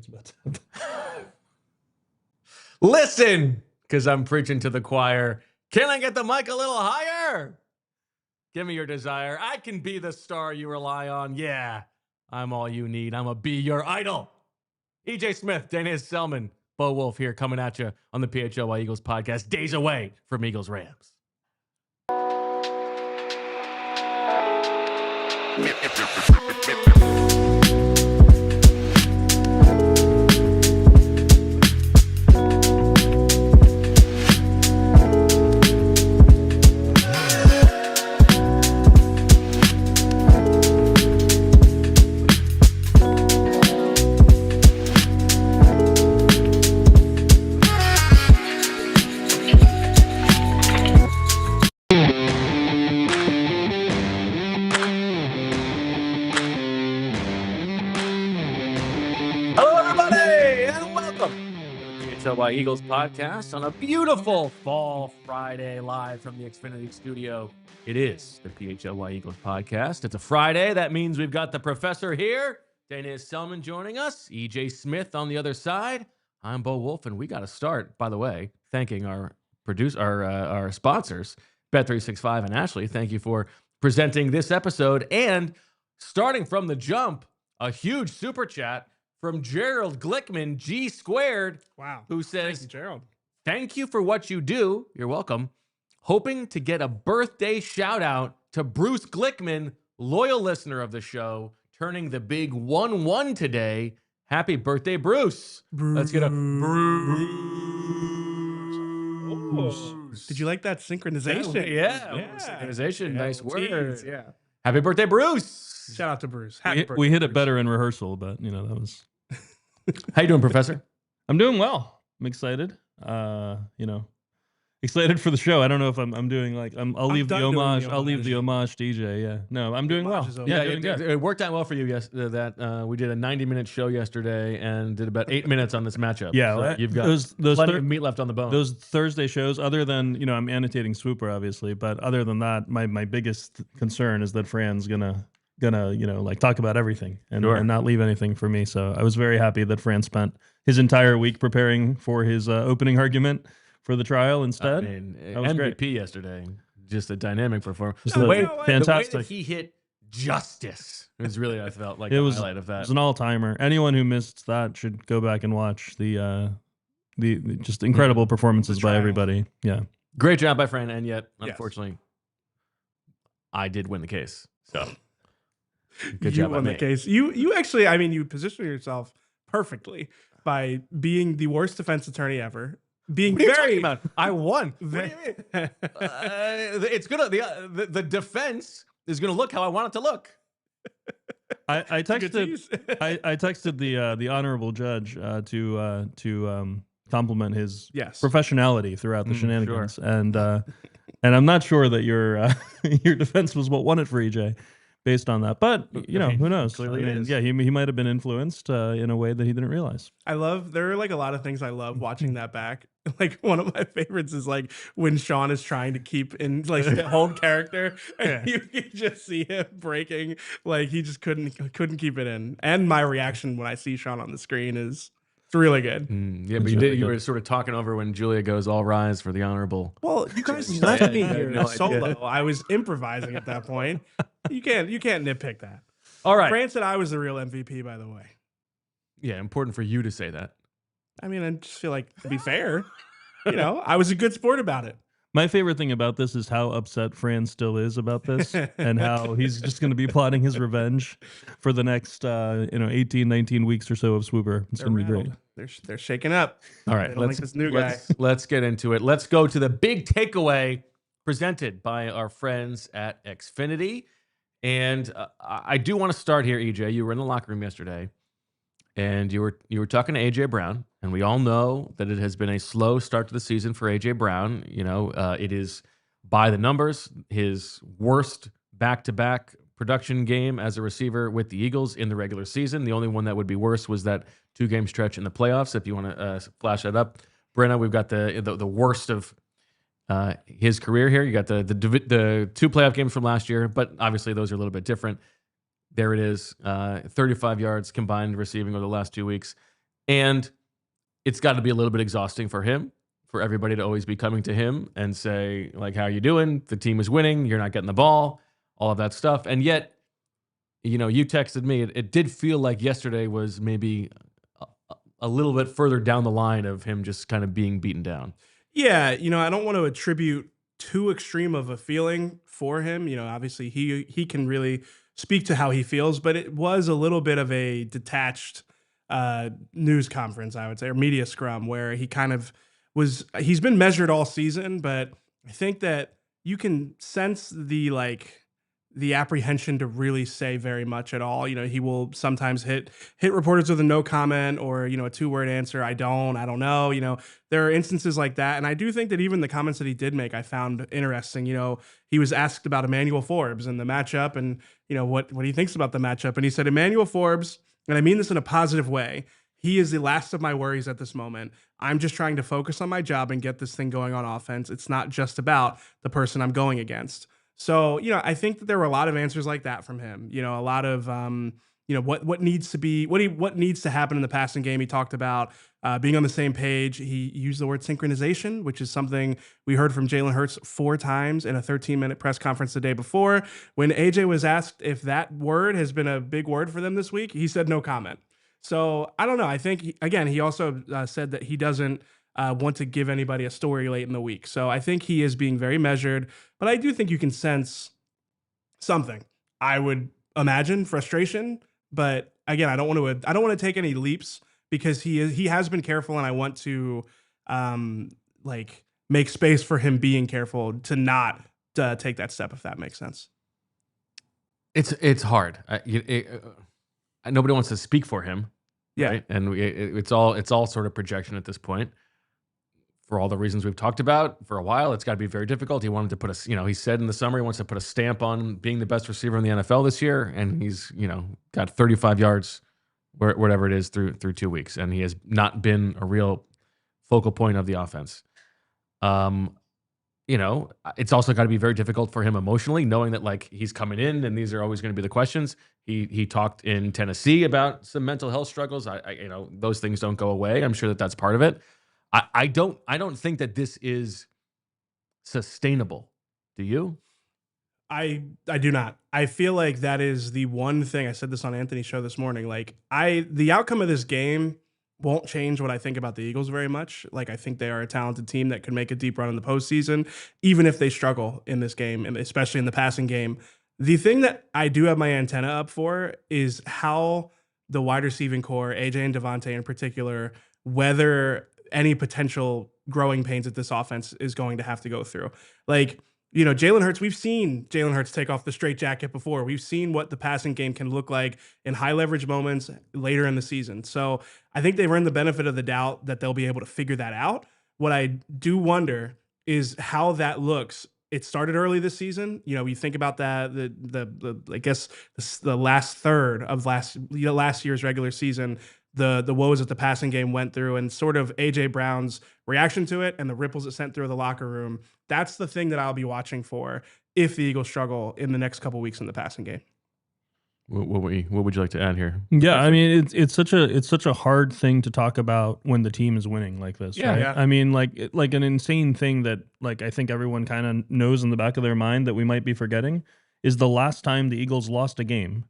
what's about to happen. Listen, because I'm preaching to the choir. Can I get the mic a little higher? Give me your desire. I can be the star you rely on. Yeah, I'm all you need. I'm going to be your idol. EJ Smith, Deniz Selman, Bo Wolf here coming at you on the PHLY Eagles Podcast, days away from Eagles Rams. PHLY Eagles Podcast on a beautiful fall Friday live from the Xfinity studio. It is the PHLY Eagles Podcast. It's a Friday. That means we've got the professor here, Deniz Selman joining us, EJ Smith on the other side. I'm Bo Wolf, and we got to start, by the way, thanking our sponsors, Bet365 and Ashley. Thank you for presenting this episode. And starting from the jump, a huge super chat from Gerald Glickman, G squared. Wow. Who says, Thank you, Gerald. Thank you for what you do. You're welcome. Hoping to get a birthday shout out to Bruce Glickman, loyal listener of the show, turning the big 1-1 today. Happy birthday, Bruce. Let's get a Bruce. Did you like that synchronization? Yeah. Synchronization. Nice word. Yeah. Happy birthday, Bruce. Shout out to Bruce. We hit it better in rehearsal, but that was. How you doing, Professor? I'm doing well. I'm excited. Excited for the show. I don't know if I'm doing like I'll leave the homage. I'll leave the homage to EJ. Yeah. No, I'm doing well. Yeah, it worked out well for you. Yes, that we did a 90-minute show yesterday and did about 8 minutes on this matchup. Yeah, so you've got those plenty of meat left on the bone. Those Thursday shows, other than I'm annotating Swooper obviously, but other than that, my biggest concern is that Fran's gonna talk about everything and not leave anything for me. So I was very happy that Fran spent his entire week preparing for his opening argument for the trial instead. I mean, MVP great. Yesterday, just a dynamic performance. Fantastic. The way that he hit justice was really, I felt like the highlight of that. It was an all-timer. Anyone who missed that should go back and watch the just incredible performances by everybody. Yeah. Great job by Fran, and yet, unfortunately, I did win the case. So good job on the case. You actually, you positioned yourself perfectly by being the worst defense attorney ever. Being very about? I won. What do you mean? It's gonna the defense is gonna look how I want it to look. I texted I texted the honorable judge to compliment his professionality throughout the shenanigans, and I'm not sure that your defense was what won it for EJ. Based on that, but who knows? Clearly he might have been influenced in a way that he didn't realize. There are like a lot of things I love watching that back. Like one of my favorites is like when Sean is trying to keep in like hold character, and you can just see him breaking. Like he just couldn't keep it in. And my reaction when I see Sean on the screen is it's really good. But you were sort of talking over when Julia goes, "All rise for the honorable." Well, you guys left me here solo. I was improvising at that point. You can't nitpick that. All right. Fran said I was the real MVP, by the way. Yeah, important for you to say that. I just feel like, to be fair, I was a good sport about it. My favorite thing about this is how upset Fran still is about this and how he's just going to be plotting his revenge for the next 18, 19 weeks or so of Swooper. It's going to be great. They're shaking up. All right, let's get into it. Let's go to the big takeaway presented by our friends at Xfinity. And I do want to start here, EJ. You were in the locker room yesterday, and you were talking to AJ Brown, and we all know that it has been a slow start to the season for AJ Brown. It is by the numbers his worst back-to-back production game as a receiver with the Eagles in the regular season. The only one that would be worse was that 2-game stretch in the playoffs. If you want to flash that up, Brenna, we've got the worst of his career here. You got the 2 playoff games from last year, but obviously those are a little bit different. There it is, 35 yards combined receiving over the last 2 weeks. And it's got to be a little bit exhausting for him, for everybody to always be coming to him and say, like, how are you doing? The team is winning. You're not getting the ball, all of that stuff. And yet, you texted me. It did feel like yesterday was maybe a little bit further down the line of him just kind of being beaten down. Yeah, I don't want to attribute too extreme of a feeling for him. Obviously he can really speak to how he feels, but it was a little bit of a detached news conference, I would say, or media scrum, where he kind of he's been measured all season, but I think that you can sense the apprehension to really say very much at all. He will sometimes hit reporters with a no comment or, a 2-word answer. I don't know. There are instances like that. And I do think that even the comments that he did make, I found interesting. He was asked about Emmanuel Forbes and the matchup and, what he thinks about the matchup. And he said, Emmanuel Forbes, and I mean this in a positive way, he is the last of my worries at this moment. I'm just trying to focus on my job and get this thing going on offense. It's not just about the person I'm going against. So, I think that there were a lot of answers like that from him. A lot of, what needs to happen in the passing game. He talked about being on the same page. He used the word synchronization, which is something we heard from Jalen Hurts 4 times in a 13-minute press conference the day before. When AJ was asked if that word has been a big word for them this week, he said no comment. So I don't know. I think, he also said that he doesn't want to give anybody a story late in the week. So I think he is being very measured, but I do think you can sense something. I would imagine frustration, but again, I don't want to take any leaps because he has been careful, and I want to make space for him being careful to not take that step, if that makes sense. It's hard. Nobody wants to speak for him. Yeah. Right? And it's all sort of projection at this point. For all the reasons we've talked about for a while, it's got to be very difficult. He wanted to put he said in the summer he wants to put a stamp on being the best receiver in the NFL this year, and he's got 35 yards, whatever it is, through 2 weeks, and he has not been a real focal point of the offense. It's also got to be very difficult for him emotionally, knowing that he's coming in, and these are always going to be the questions. He talked in Tennessee about some mental health struggles. Those things don't go away. I'm sure that's part of it. I don't think that this is sustainable. Do you? I do not. I feel like that is the one thing. I said this on Anthony's show this morning. The outcome of this game won't change what I think about the Eagles very much. I think they are a talented team that could make a deep run in the postseason, even if they struggle in this game, and especially in the passing game. The thing that I do have my antenna up for is how the wide receiving core, AJ and DeVonta in particular, whether any potential growing pains that this offense is going to have to go through. Jalen Hurts, we've seen Jalen Hurts take off the straitjacket before. We've seen what the passing game can look like in high leverage moments later in the season. So I think they've earned the benefit of the doubt that they'll be able to figure that out. What I do wonder is how that looks. It started early this season. You think about that, the last third of last year's regular season, the woes that the passing game went through, and sort of AJ Brown's reaction to it and the ripples it sent through the locker room. That's the thing that I'll be watching for if the Eagles struggle in the next couple weeks in the passing game. What would you like to add here? Yeah, I mean, it's such a hard thing to talk about when the team is winning like this. Yeah, right? yeah. I mean, like an insane thing that I think everyone kind of knows in the back of their mind that we might be forgetting is the last time the Eagles lost a game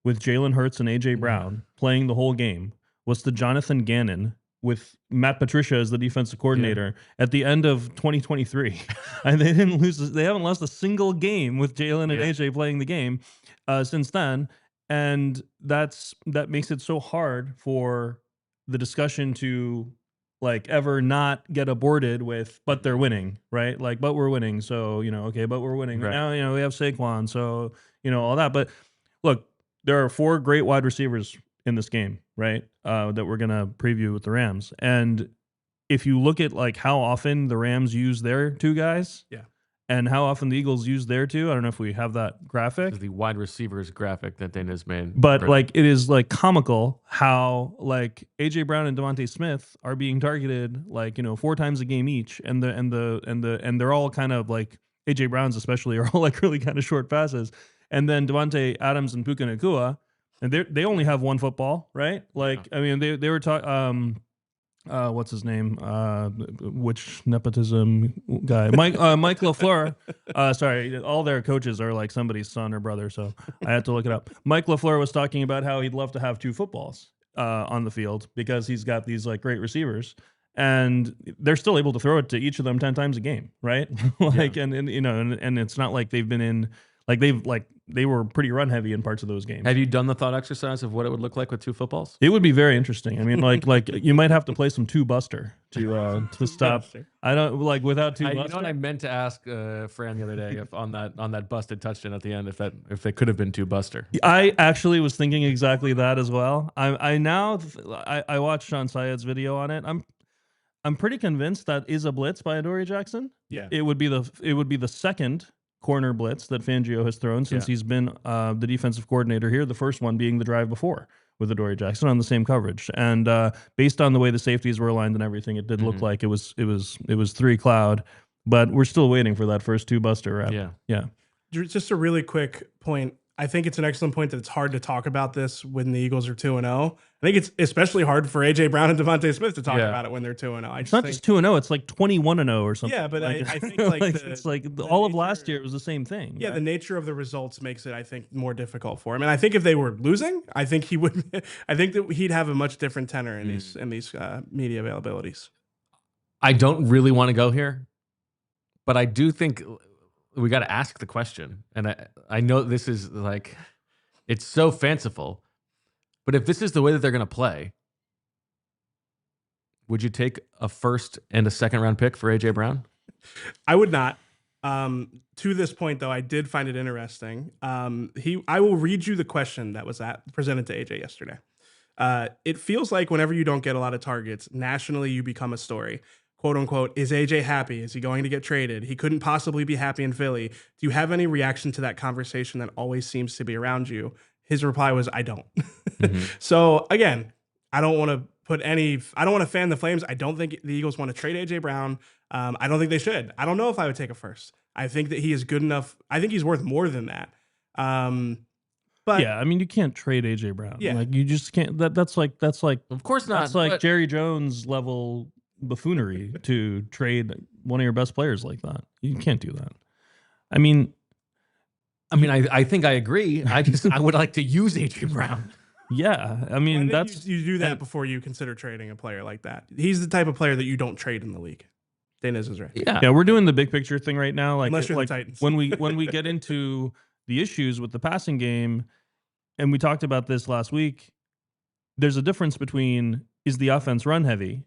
with Jalen Hurts and AJ Brown playing the whole game was to Jonathan Gannon with Matt Patricia as the defensive coordinator at the end of 2023. And they haven't lost a single game with Jalen and AJ playing the game since then. And that makes it so hard for the discussion to ever not get aborted with, but they're winning, right? But we're winning. So, okay, but we're winning. Right. Now, we have Saquon. So, all that. But look, there are 4 great wide receivers in this game, right? That we're going to preview with the Rams. And if you look at how often the Rams use their 2 guys, and how often the Eagles use their 2, I don't know if we have that graphic. This is the wide receivers graphic that Deniz made. But it is comical how AJ Brown and DeVonta Smith are being targeted 4 times a game each, and they're all kind of AJ Brown's especially are all really kind of short passes, and then Devontae Adams and Puka Nacua And they only have one football, right? Like, I mean, they were talking. What's his name? Which nepotism guy? Mike LaFleur. Sorry, all their coaches are like somebody's son or brother, so I had to look it up. Mike LaFleur was talking about how he'd love to have 2 footballs on the field because he's got these like great receivers, and they're still able to throw it to each of them 10 times a game, right? Like, and you know, and it's not like they've been in they were pretty run heavy in parts of those games. Have you done the thought exercise of what it would look like with 2 footballs? It would be very interesting. I mean, like you might have to play some 2 buster to stop. I don't like without 2 buster. You know what I meant to ask Fran the other day if on that busted touchdown at the end if they could have been 2 buster. I actually was thinking exactly that as well. I watched Sean Syed's video on it. I'm pretty convinced that is a blitz by Adoree Jackson. Yeah, it would be the second corner blitz that Fangio has thrown since he's been the defensive coordinator here. The first one being the drive before with Adoree Jackson on the same coverage, and based on the way the safeties were aligned and everything, it did look like it was 3 cloud, but we're still waiting for that first 2 buster rep. Yeah. Just a really quick point. I think it's an excellent point that it's hard to talk about this when the Eagles are 2-0. I think it's especially hard for AJ Brown and DeVonta Smith to talk about it when they're 2-0. It's not just 2-0; it's like 21-0 or something. Yeah, but I think it's like all of last year it was the same thing. Yeah, right? The nature of the results makes it, I think, more difficult for him. And I think if they were losing, I think he would. I think that he'd have a much different tenor in these media availabilities. I don't really want to go here, but I do think we got to ask the question. And I know this is like, it's so fanciful, but if this is the way that they're going to play, would you take a 1st and a 2nd round pick for AJ Brown? I would not. To this point, though, I did find it interesting. I will read you the question that was presented to AJ yesterday. It feels like whenever you don't get a lot of targets, nationally you become a story. Quote unquote, is AJ happy? Is he going to get traded? He couldn't possibly be happy in Philly. Do you have any reaction to that conversation that always seems to be around you? His reply was, I don't. So again, I don't want to fan the flames. I don't think the Eagles want to trade AJ Brown. I don't think they should. I don't know if I would take a 1st. I think that he is good enough. I think he's worth more than that. But yeah, I mean, you can't trade AJ Brown. Yeah. Like you just can't. That's like of course not. That's like Jerry Jones level buffoonery to trade one of your best players like that. You can't do that. I mean, I think I agree. I would like to use AJ Brown. Yeah, I mean that's you do that before you consider trading a player like that. He's the type of player that you don't trade in the league. Deniz is right. Yeah, we're doing the big picture thing right now. Like, unless you're the Titans. when we get into the issues with the passing game, and we talked about this last week. There's a difference between is the offense run heavy,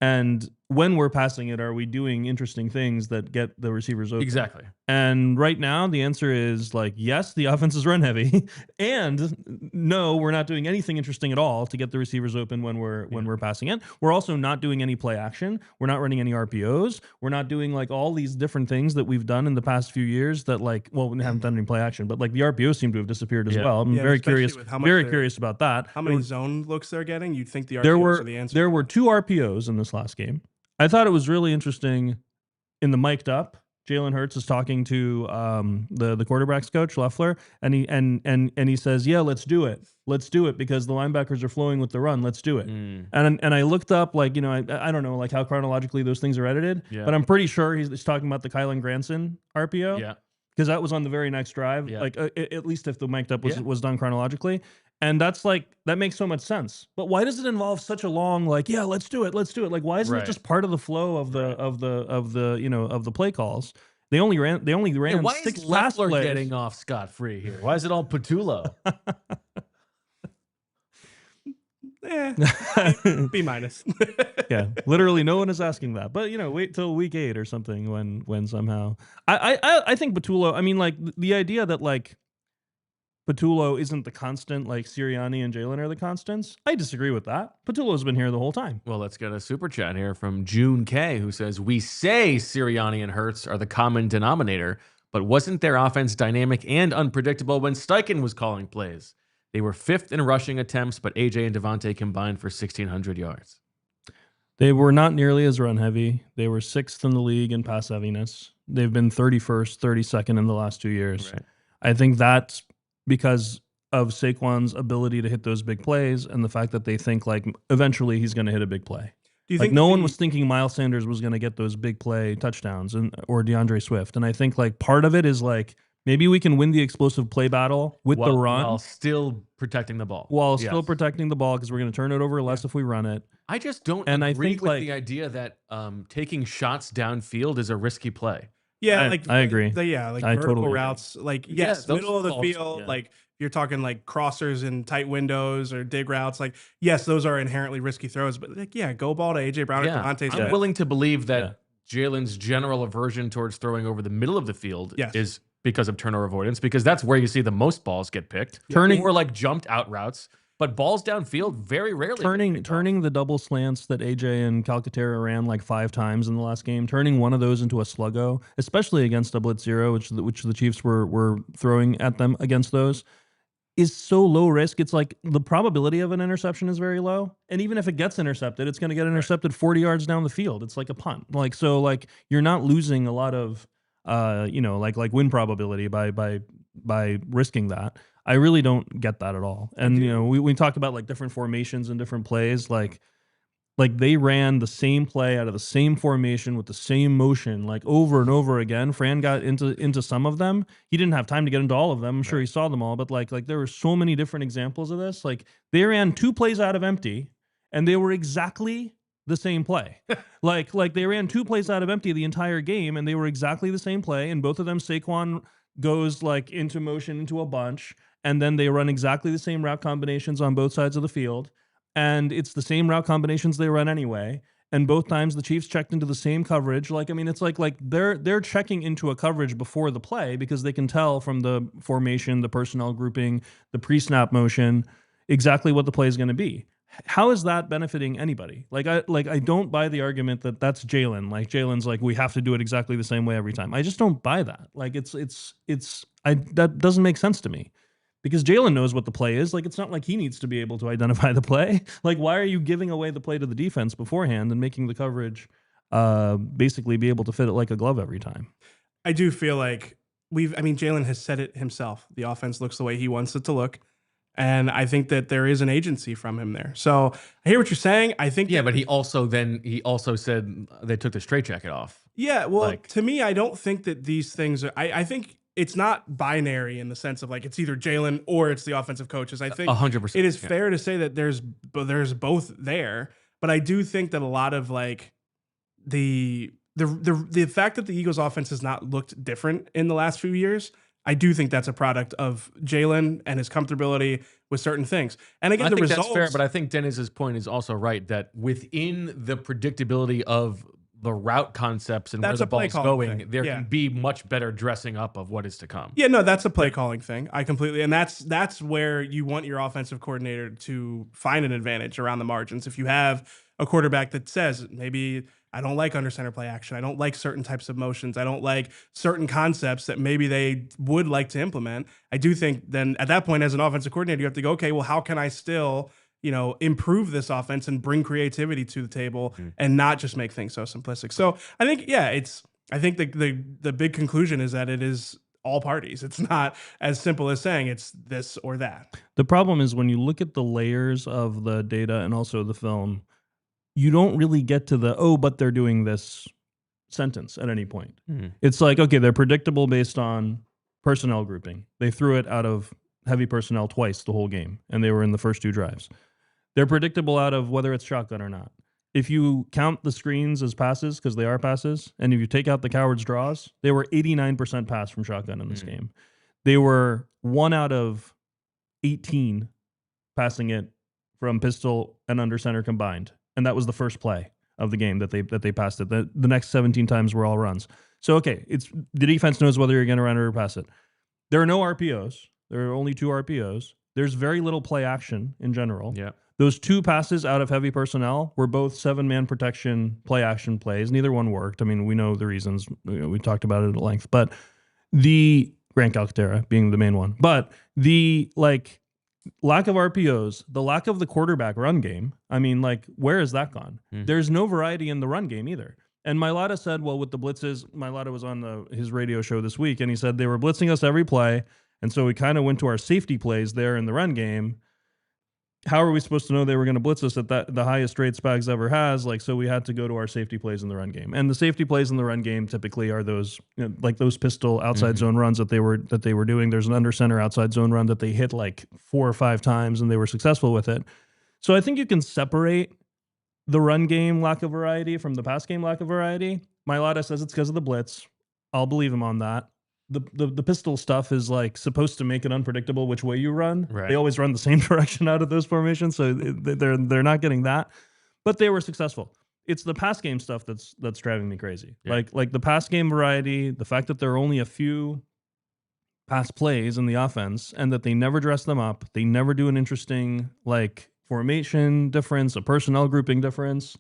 and when we're passing it, are we doing interesting things that get the receivers open? Exactly. And right now, the answer is like, yes, the offense is run heavy, and no, we're not doing anything interesting at all to get the receivers open when we're passing it. We're also not doing any play action. We're not running any RPOs. We're not doing like all these different things that we've done in the past few years that like, well, we haven't done any play action, but like the RPOs seem to have disappeared as well. I'm very curious about that. How many zone looks they're getting? You'd think the RPOs are the answer. There were 2 RPOs in this last game. I thought it was really interesting in the mic'd up. Jalen Hurts is talking to the quarterback's coach, Leffler, and he says, yeah, let's do it. Let's do it because the linebackers are flowing with the run. Let's do it. And I looked up, like, you know, I don't know like how chronologically those things are edited, but I'm pretty sure he's talking about the Kylan Granson RPO. Yeah. Because that was on the very next drive, like at least if the mic'd up was done chronologically. And that's like, that makes so much sense. But why does it involve such a long, like, yeah, let's do it. Like, why isn't it just part of the flow of the play calls? They only ran why 6 is pass Leffler plays. getting off scot-free here? Why is it all Patullo? B minus. Yeah, literally no one is asking that. But you know, wait till week 8 or something when somehow I think Patullo. I mean, like the idea that like Patullo isn't the constant, like Sirianni and Jalen are the constants. I disagree with that. Patullo's been here the whole time. Well, let's get a super chat here from June K, who says, we say Sirianni and Hurts are the common denominator, but wasn't their offense dynamic and unpredictable when Steichen was calling plays? They were 5th in rushing attempts, but AJ and DeVonta combined for 1,600 yards. They were not nearly as run heavy. They were 6th in the league in pass heaviness. They've been 31st, 32nd in the last 2 years. Right. I think that's because of Saquon's ability to hit those big plays and the fact that they think like eventually he's going to hit a big play. Do you think no one was thinking Miles Sanders was going to get those big play touchdowns or DeAndre Swift? And I think like part of it is like maybe we can win the explosive play battle with the run while still protecting the ball. Still protecting the ball because we're going to turn it over less if we run it. I just don't agree with the idea that taking shots downfield is a risky play. Yeah, I agree. Like vertical routes, like middle of the field, like you're talking like crossers in tight windows or dig routes. Like, yes, those are inherently risky throws, but like, go ball to AJ Brown and DeVonta Smith. I'm willing to believe that Jalen's general aversion towards throwing over the middle of the field is because of turnover avoidance, because that's where you see the most balls get picked. Turning or like jumped out routes. But balls downfield very rarely. Turning the double slants that AJ and Calcaterra ran like 5 times in the last game, turning one of those into a sluggo, especially against a blitz zero, which the Chiefs were throwing at them against those, is so low risk. It's like the probability of an interception is very low. And even if it gets intercepted, it's going to get intercepted 40 yards down the field. It's like a punt. Like, so like you're not losing a lot of, like win probability by risking that. I really don't get that at all. And, we talked about like different formations and different plays. Like they ran the same play out of the same formation with the same motion, like over and over again. Fran got into some of them. He didn't have time to get into all of them. I'm sure he saw them all, but like there were so many different examples of this. Like they ran 2 plays out of empty and they were exactly the same play. like they ran 2 plays out of empty the entire game and they were exactly the same play. And both of them, Saquon goes like into motion into a bunch, and then they run exactly the same route combinations on both sides of the field. And it's the same route combinations they run anyway. And both times the Chiefs checked into the same coverage. Like, I mean, it's like they're checking into a coverage before the play because they can tell from the formation, the personnel grouping, the pre-snap motion, exactly what the play is going to be. How is that benefiting anybody? I don't buy the argument that that's Jalen. Like Jalen's like, we have to do it exactly the same way every time. I just don't buy that. Like that doesn't make sense to me. Because Jalen knows what the play is. Like, it's not like he needs to be able to identify the play. Like, why are you giving away the play to the defense beforehand and making the coverage basically be able to fit it like a glove every time? I do feel like Jalen has said it himself. The offense looks the way he wants it to look. And I think that there is an agency from him there. So I hear what you're saying. I think but he also said they took the straitjacket off. Yeah, well, to me, I don't think that these things are, I think it's not binary in the sense of like it's either Jalen or it's the offensive coaches. I think 100%. It is fair to say that there's both there, but I do think that a lot of like the fact that the Eagles offense has not looked different in the last few years, I do think that's a product of Jalen and his comfortability with certain things. And again, I think that's fair, but I think Deniz's point is also right that within the predictability of the route concepts and where the ball's going, there can be much better dressing up of what is to come. Yeah, no, that's a play calling thing. I completely, and that's where you want your offensive coordinator to find an advantage around the margins. If you have a quarterback that says, maybe I don't like under center play action, I don't like certain types of motions, I don't like certain concepts that maybe they would like to implement, I do think then at that point as an offensive coordinator, you have to go, okay, well, how can I still improve this offense and bring creativity to the table and not just make things so simplistic. So I think, I think the big conclusion is that it is all parties. It's not as simple as saying it's this or that. The problem is when you look at the layers of the data and also the film, you don't really get to but they're doing this sentence at any point. It's like, okay, they're predictable based on personnel grouping. They threw it out of heavy personnel twice the whole game, and they were in the first 2 drives. They're predictable out of whether it's shotgun or not. If you count the screens as passes, because they are passes, and if you take out the coward's draws, they were 89% pass from shotgun in this game. They were 1 out of 18 passing it from pistol and under center combined. And that was the first play of the game that they passed it. The next 17 times were all runs. So, okay, it's the defense knows whether you're going to run it or pass it. There are no RPOs. There are only 2 RPOs. There's very little play action in general. Yeah. Those 2 passes out of heavy personnel were both 7-man protection play action plays. Neither one worked. I mean, we know the reasons. We talked about it at length. But the Grant Calcaterra being the main one. But the lack of RPOs, the lack of the quarterback run game, I mean, where has that gone? There's no variety in the run game either. And Mailata said, well, with the blitzes, Mailata was on his radio show this week, and he said they were blitzing us every play, And so we kind of went to our safety plays there in the run game. How are we supposed to know they were going to blitz us at the highest rate Spags ever has? Like, so we had to go to our safety plays in the run game. And the safety plays in the run game typically are those, like those pistol outside zone runs that they were doing. There's an under center outside zone run that they hit like 4 or 5 times and they were successful with it. So I think you can separate the run game lack of variety from the pass game lack of variety. Mailata says it's because of the blitz. I'll believe him on that. The pistol stuff is like supposed to make it unpredictable which way you run. Right. They always run the same direction out of those formations, so they're not getting that. But they were successful. It's the pass game stuff that's driving me crazy. Yeah. Like the pass game variety, the fact that there are only a few pass plays in the offense and that they never dress them up. They never do an interesting like formation difference, a personnel grouping difference.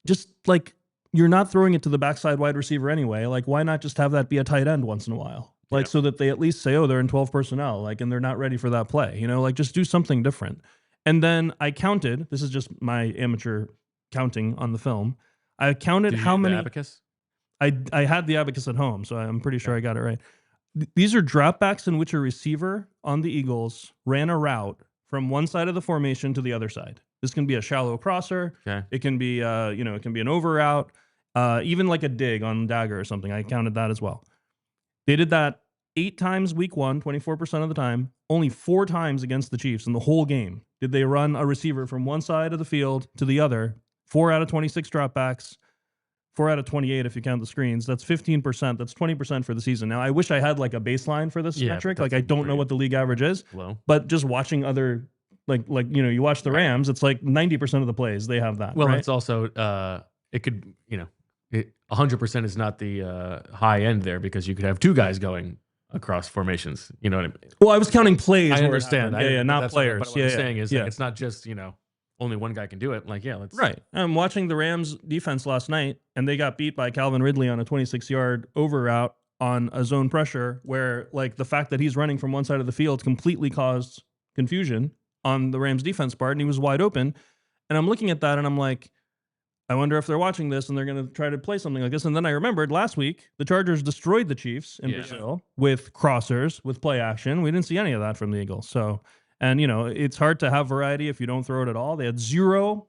Just like, you're not throwing it to the backside wide receiver anyway. Like, why not just have that be a tight end once in a while? Like, so that they at least say, oh, they're in 12 personnel, like, and they're not ready for that play. You know, like, just do something different. And then I counted, this is just my amateur counting on the film. I counted how many. Abacus? I had the abacus at home, so I'm pretty sure I got it right. These are dropbacks in which a receiver on the Eagles ran a route from one side of the formation to the other side. This can be a shallow crosser. Okay. It can be, it can be an over route. Even like a dig on dagger or something. I counted that as well. They did that 8 times week 1, 24% of the time. Only 4 times against the Chiefs in the whole game did they run a receiver from one side of the field to the other. 4 out of 26 dropbacks. 4 out of 28 if you count the screens. That's 15%. That's 20% for the season. Now, I wish I had like a baseline for this metric. Like, I don't know what the league average is. Low. But just watching other, like you watch the Rams, it's like 90% of the plays, they have that. Well, right? It's also, it could, 100% is not the high end there because you could have 2 guys going across formations. You know what I mean? Well, I was counting plays. I understand. Not players. But what I'm saying is like, it's not just, only one guy can do it. Like, let's. Right. I'm watching the Rams defense last night, and they got beat by Calvin Ridley on a 26-yard over route on a zone pressure where, like, the fact that he's running from one side of the field completely caused confusion on the Rams defense part, and he was wide open. And I'm looking at that, and I'm like, I wonder if they're watching this and they're going to try to play something like this. And then I remembered last week, the Chargers destroyed the Chiefs in Brazil with crossers, with play action. We didn't see any of that from the Eagles. So, and, it's hard to have variety if you don't throw it at all. They had 0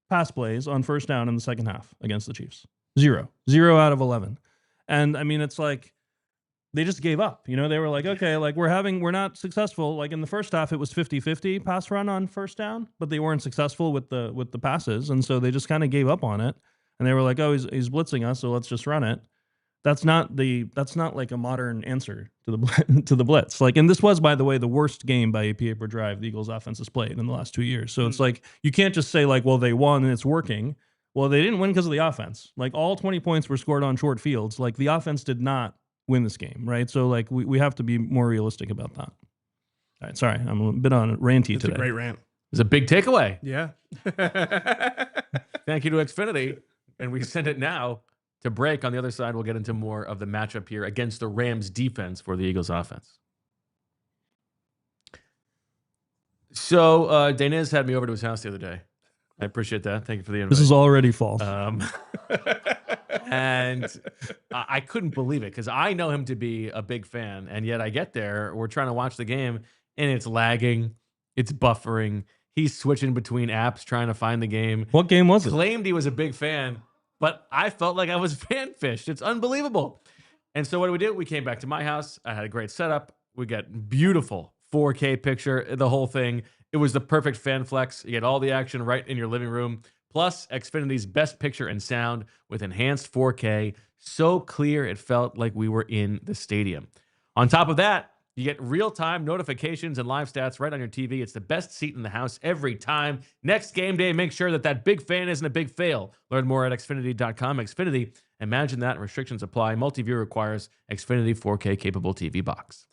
pass plays on first down in the second half against the Chiefs. 0 out of 11. And, I mean, it's like, they just gave up. They were like, okay, like we're not successful. Like in the first half, it was 50-50 pass run on first down, but they weren't successful with the passes. And so they just kind of gave up on it. And they were like, oh, he's blitzing us, so let's just run it. That's not like a modern answer to the blitz. Like, and this was, by the way, the worst game by APA per drive the Eagles offense has played in the last 2 years. So it's like, you can't just say like, well, they won and it's working. Well, they didn't win because of the offense. Like, all 20 points were scored on short fields. Like, the offense did not win this game, right? So like we have to be more realistic about that. All right, sorry, I'm a bit on ranty today. It's a great rant. It's a big takeaway. Yeah. Thank you to Xfinity, and we send it now to break. On the other side, we'll get into more of the matchup here against the Rams defense for the Eagles offense. So Deniz had me over to his house the other day. I appreciate that. Thank you for the invite. This is already false. And I couldn't believe it because I know him to be a big fan. And yet I get there, we're trying to watch the game, and it's lagging. It's buffering. He's switching between apps trying to find the game. What game was it? Claimed he was a big fan, but I felt like I was fan-fished. It's unbelievable. And so what did we do? We came back to my house. I had a great setup. We got beautiful 4K picture, the whole thing. It was the perfect fan flex. You get all the action right in your living room. Plus, Xfinity's best picture and sound with enhanced 4K. So clear, it felt like we were in the stadium. On top of that, you get real-time notifications and live stats right on your TV. It's the best seat in the house every time. Next game day, make sure that big fan isn't a big fail. Learn more at Xfinity.com. Xfinity, imagine that. Restrictions apply. Multi-view requires Xfinity 4K capable TV box.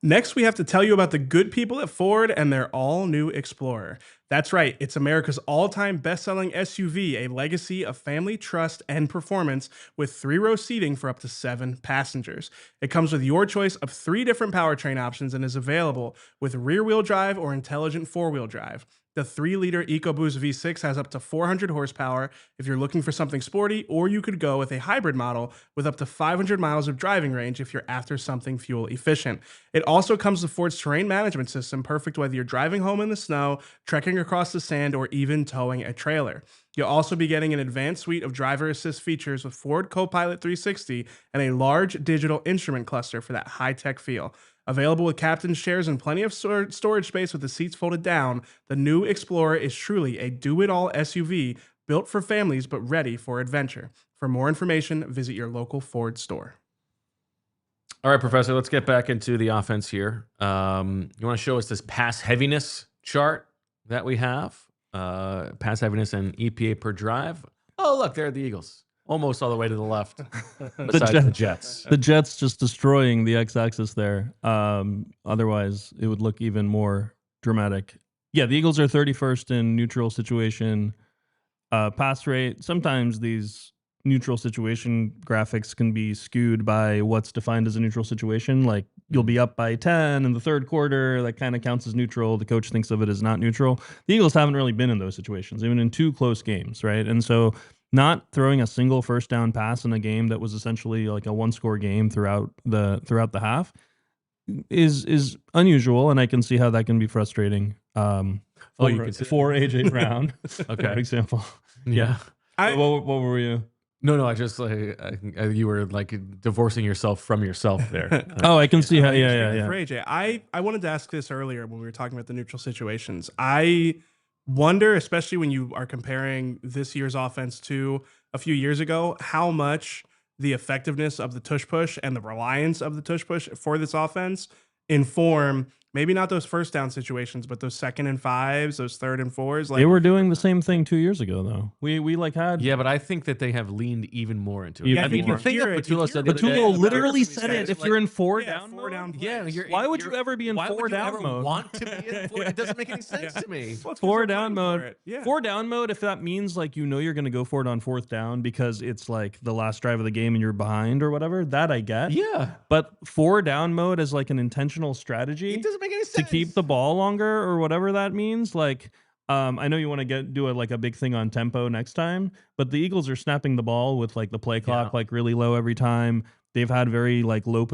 Next, we have to tell you about the good people at Ford and their all-new Explorer. That's right, it's America's all-time best-selling SUV, a legacy of family, trust, and performance with 3-row seating for up to 7 passengers. It comes with your choice of 3 different powertrain options and is available with rear-wheel drive or intelligent 4-wheel drive. The 3-liter EcoBoost V6 has up to 400 horsepower if you're looking for something sporty, or you could go with a hybrid model with up to 500 miles of driving range if you're after something fuel efficient. It also comes with Ford's terrain management system, perfect whether you're driving home in the snow, trekking across the sand, or even towing a trailer. You'll also be getting an advanced suite of driver assist features with Ford Copilot 360 and a large digital instrument cluster for that high-tech feel. Available with captain's chairs and plenty of storage space with the seats folded down, the new Explorer is truly a do-it-all SUV built for families but ready for adventure. For more information, visit your local Ford store. All right, Professor, let's get back into the offense here. You want to show us this pass heaviness chart that we have? Pass heaviness and EPA per drive. Oh, look, there are the Eagles. Almost all the way to the left. Besides the Jets. The Jets just destroying the x-axis there. Otherwise, it would look even more dramatic. Yeah, the Eagles are 31st in neutral situation pass rate. Sometimes these neutral situation graphics can be skewed by what's defined as a neutral situation. Like you'll be up by 10 in the third quarter. That kind of counts as neutral. The coach thinks of it as not neutral. The Eagles haven't really been in those situations, even in 2 close games, right? And so not throwing a single first down pass in a game that was essentially like a 1-score game throughout the half is unusual, and I can see how that can be frustrating. You can see for AJ Brown, okay, for example. Yeah. What were you? No, I just you were like divorcing yourself from yourself there. Oh, I can see how. Yeah. For AJ, I wanted to ask this earlier when we were talking about the neutral situations. I wonder, especially when you are comparing this year's offense to a few years ago, how much the effectiveness of the tush push and the reliance of the tush push for this offense inform maybe not those first down situations, but those 2nd and 5s, those 3rd and 4s. Like, they were doing the same thing 2 years ago, though. We had. Yeah, but I think that they have leaned even more into it. Yeah, I think you think that Patullo literally said it. If you're in 4 down mode, why would you ever be in 4 down mode? Want to be in 4? It doesn't make any sense to me. 4 down mode. 4 down mode. If that means like you're going to go for it on 4th down because it's like the last drive of the game and you're behind or whatever, that I get. Yeah. But 4 down mode as like an intentional strategy. It doesn't make any sense to keep the ball longer or whatever that means. Like, I know you want to do a big thing on tempo next time, but the Eagles are snapping the ball with like the play clock like really low every time. They've had very like low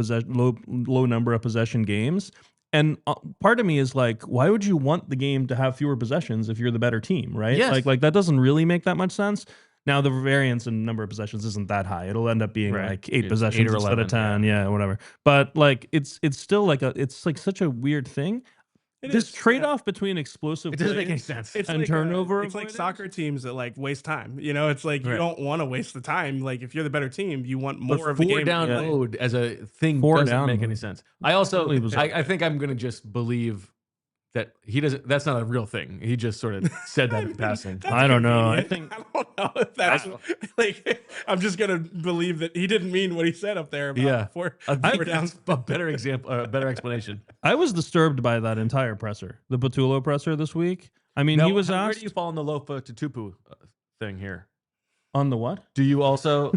number of possession games. And part of me is like, why would you want the game to have fewer possessions if you're the better team, right? Yes. Like that doesn't really make that much sense. Now the variance in number of possessions isn't that high. It'll end up being like 8 possessions 8 or 11, instead of 10, yeah, whatever. But like it's still like it's like such a weird thing. This trade-off between explosive it doesn't make any sense. It's and like turnover. It's like soccer teams that like waste time. You know, it's like you don't want to waste the time. Like if you're the better team, you want more of the game. 4 down mode as a thing doesn't make any sense. I also I think I'm going to just believe that he doesn't. That's not a real thing. He just sort of said that in passing. I don't know. I don't know if that's like. I'm just gonna believe that he didn't mean what he said up there. About a better example, a better explanation. I was disturbed by that entire presser, the Patullo presser this week. I mean, he was asked. Where do you fall on the Lofa to Tupu thing here? On the what? Do you also?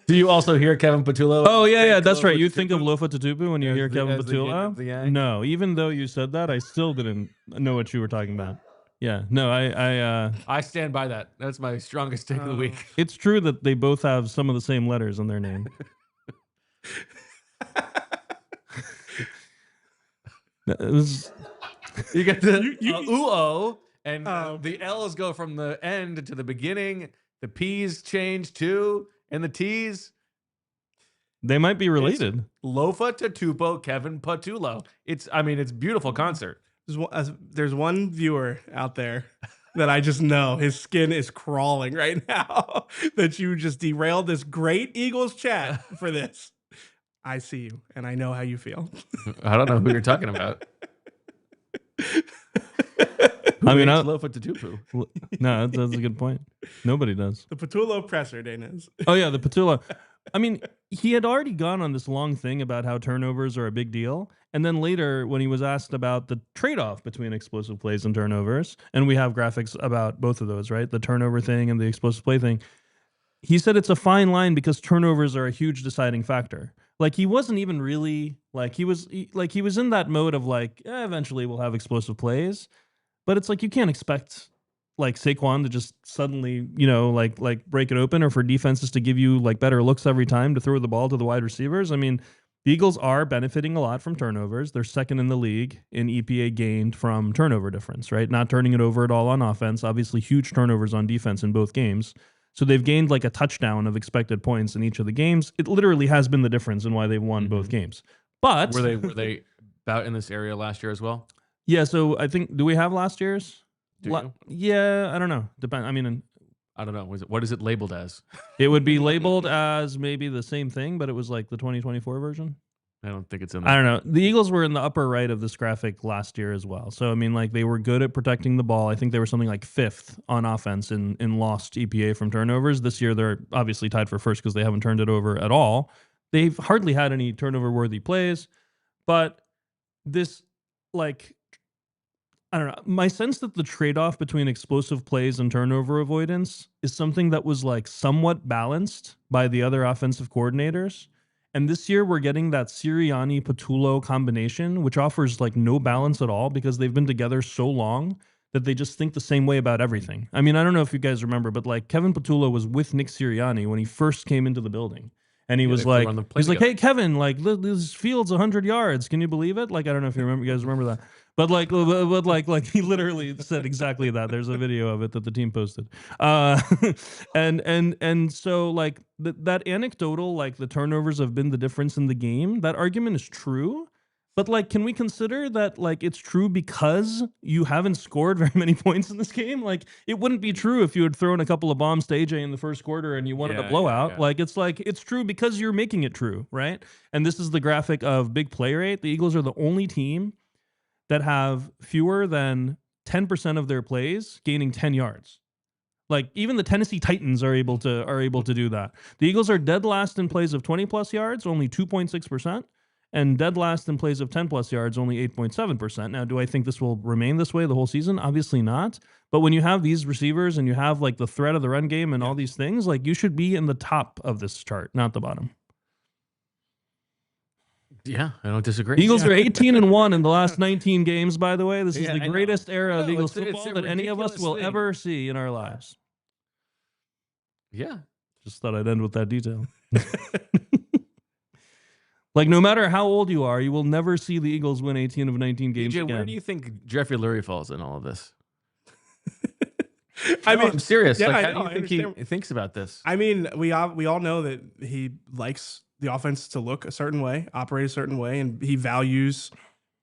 Do you also hear Kevin Patullo? Oh, yeah, that's right. You think of Lofa Tatupu when you hear Kevin Patullo? No, even though you said that, I still didn't know what you were talking about. Yeah, no, I stand by that. That's my strongest take of the week. It's true that they both have some of the same letters in their name. You get the UO, and the L's go from the end to the beginning. The P's change too. And the T's, they might be related. It's Lofa Tatupo, Kevin Patullo. It's beautiful concert. There's one viewer out there that I just know his skin is crawling right now that you just derailed this great Eagles chat for this. I see you, and I know how you feel. I don't know who you're talking about. Lofa Tatupu. No, that's a good point. Nobody does. The Patullo presser, Deniz. Oh, yeah, the Patullo. I mean, he had already gone on this long thing about how turnovers are a big deal. And then later, when he was asked about the trade-off between explosive plays and turnovers, and we have graphics about both of those, right? The turnover thing and the explosive play thing. He said it's a fine line because turnovers are a huge deciding factor. Like, he wasn't even really, like, he was in that mode of like, eventually we'll have explosive plays. But it's like you can't expect like Saquon to just suddenly, you know, like break it open, or for defenses to give you like better looks every time to throw the ball to the wide receivers. I mean, the Eagles are benefiting a lot from turnovers. They're second in the league in EPA gained from turnover difference, right? Not turning it over at all on offense. Obviously, huge turnovers on defense in both games. So they've gained like a touchdown of expected points in each of the games. It literally has been the difference in why they've won both games. But were they about in this area last year as well? Yeah. So I think, do we have last year's? Yeah, I don't know. I mean, I don't know. What is it labeled as? It would be labeled as maybe the same thing, but it was like the 2024 version. I don't think it's in there. I don't know. The Eagles were in the upper right of this graphic last year as well. So, I mean, like, they were good at protecting the ball. I think they were something like 5th on offense in lost EPA from turnovers. This year, they're obviously tied for first because they haven't turned it over at all. They've hardly had any turnover-worthy plays. But this, like, I don't know. My sense that the trade-off between explosive plays and turnover avoidance is something that was like somewhat balanced by the other offensive coordinators. And this year we're getting that Sirianni-Patullo combination, which offers like no balance at all because they've been together so long that they just think the same way about everything. I mean, I don't know if you guys remember, but like Kevin Patullo was with Nick Sirianni when he first came into the building. And he was like, hey, Kevin, like, this field's 100 yards. Can you believe it? Like, I don't know if you guys remember that. But like he literally said exactly that. There's a video of it that the team posted. And so like that anecdotal, like the turnovers have been the difference in the game. That argument is true. But like, can we consider that like it's true because you haven't scored very many points in this game? Like, it wouldn't be true if you had thrown a couple of bombs to AJ in the first quarter and you wanted a blowout. Yeah. Like, it's true because you're making it true, right? And this is the graphic of big play rate. The Eagles are the only team that have fewer than 10% of their plays gaining 10 yards. Like, even the Tennessee Titans are able to do that. The Eagles are dead last in plays of 20 plus yards, only 2.6%. And dead last in plays of 10 plus yards, only 8.7%. Now, do I think this will remain this way the whole season? Obviously not. But when you have these receivers and you have like the threat of the run game and all these things, like, you should be in the top of this chart, not the bottom. Yeah, I don't disagree. Eagles are 18-1 in the last 19 games, by the way. This is the greatest era of Eagles football that any of us will ever see in our lives. Yeah. Just thought I'd end with that detail. Like, no matter how old you are, you will never see the Eagles win 18 of 19 games again. Where do you think Jeffrey Lurie falls in all of this? I'm serious. Yeah, like, how do you think he thinks about this? I mean, we all know that he likes the offense to look a certain way, operate a certain way, and he values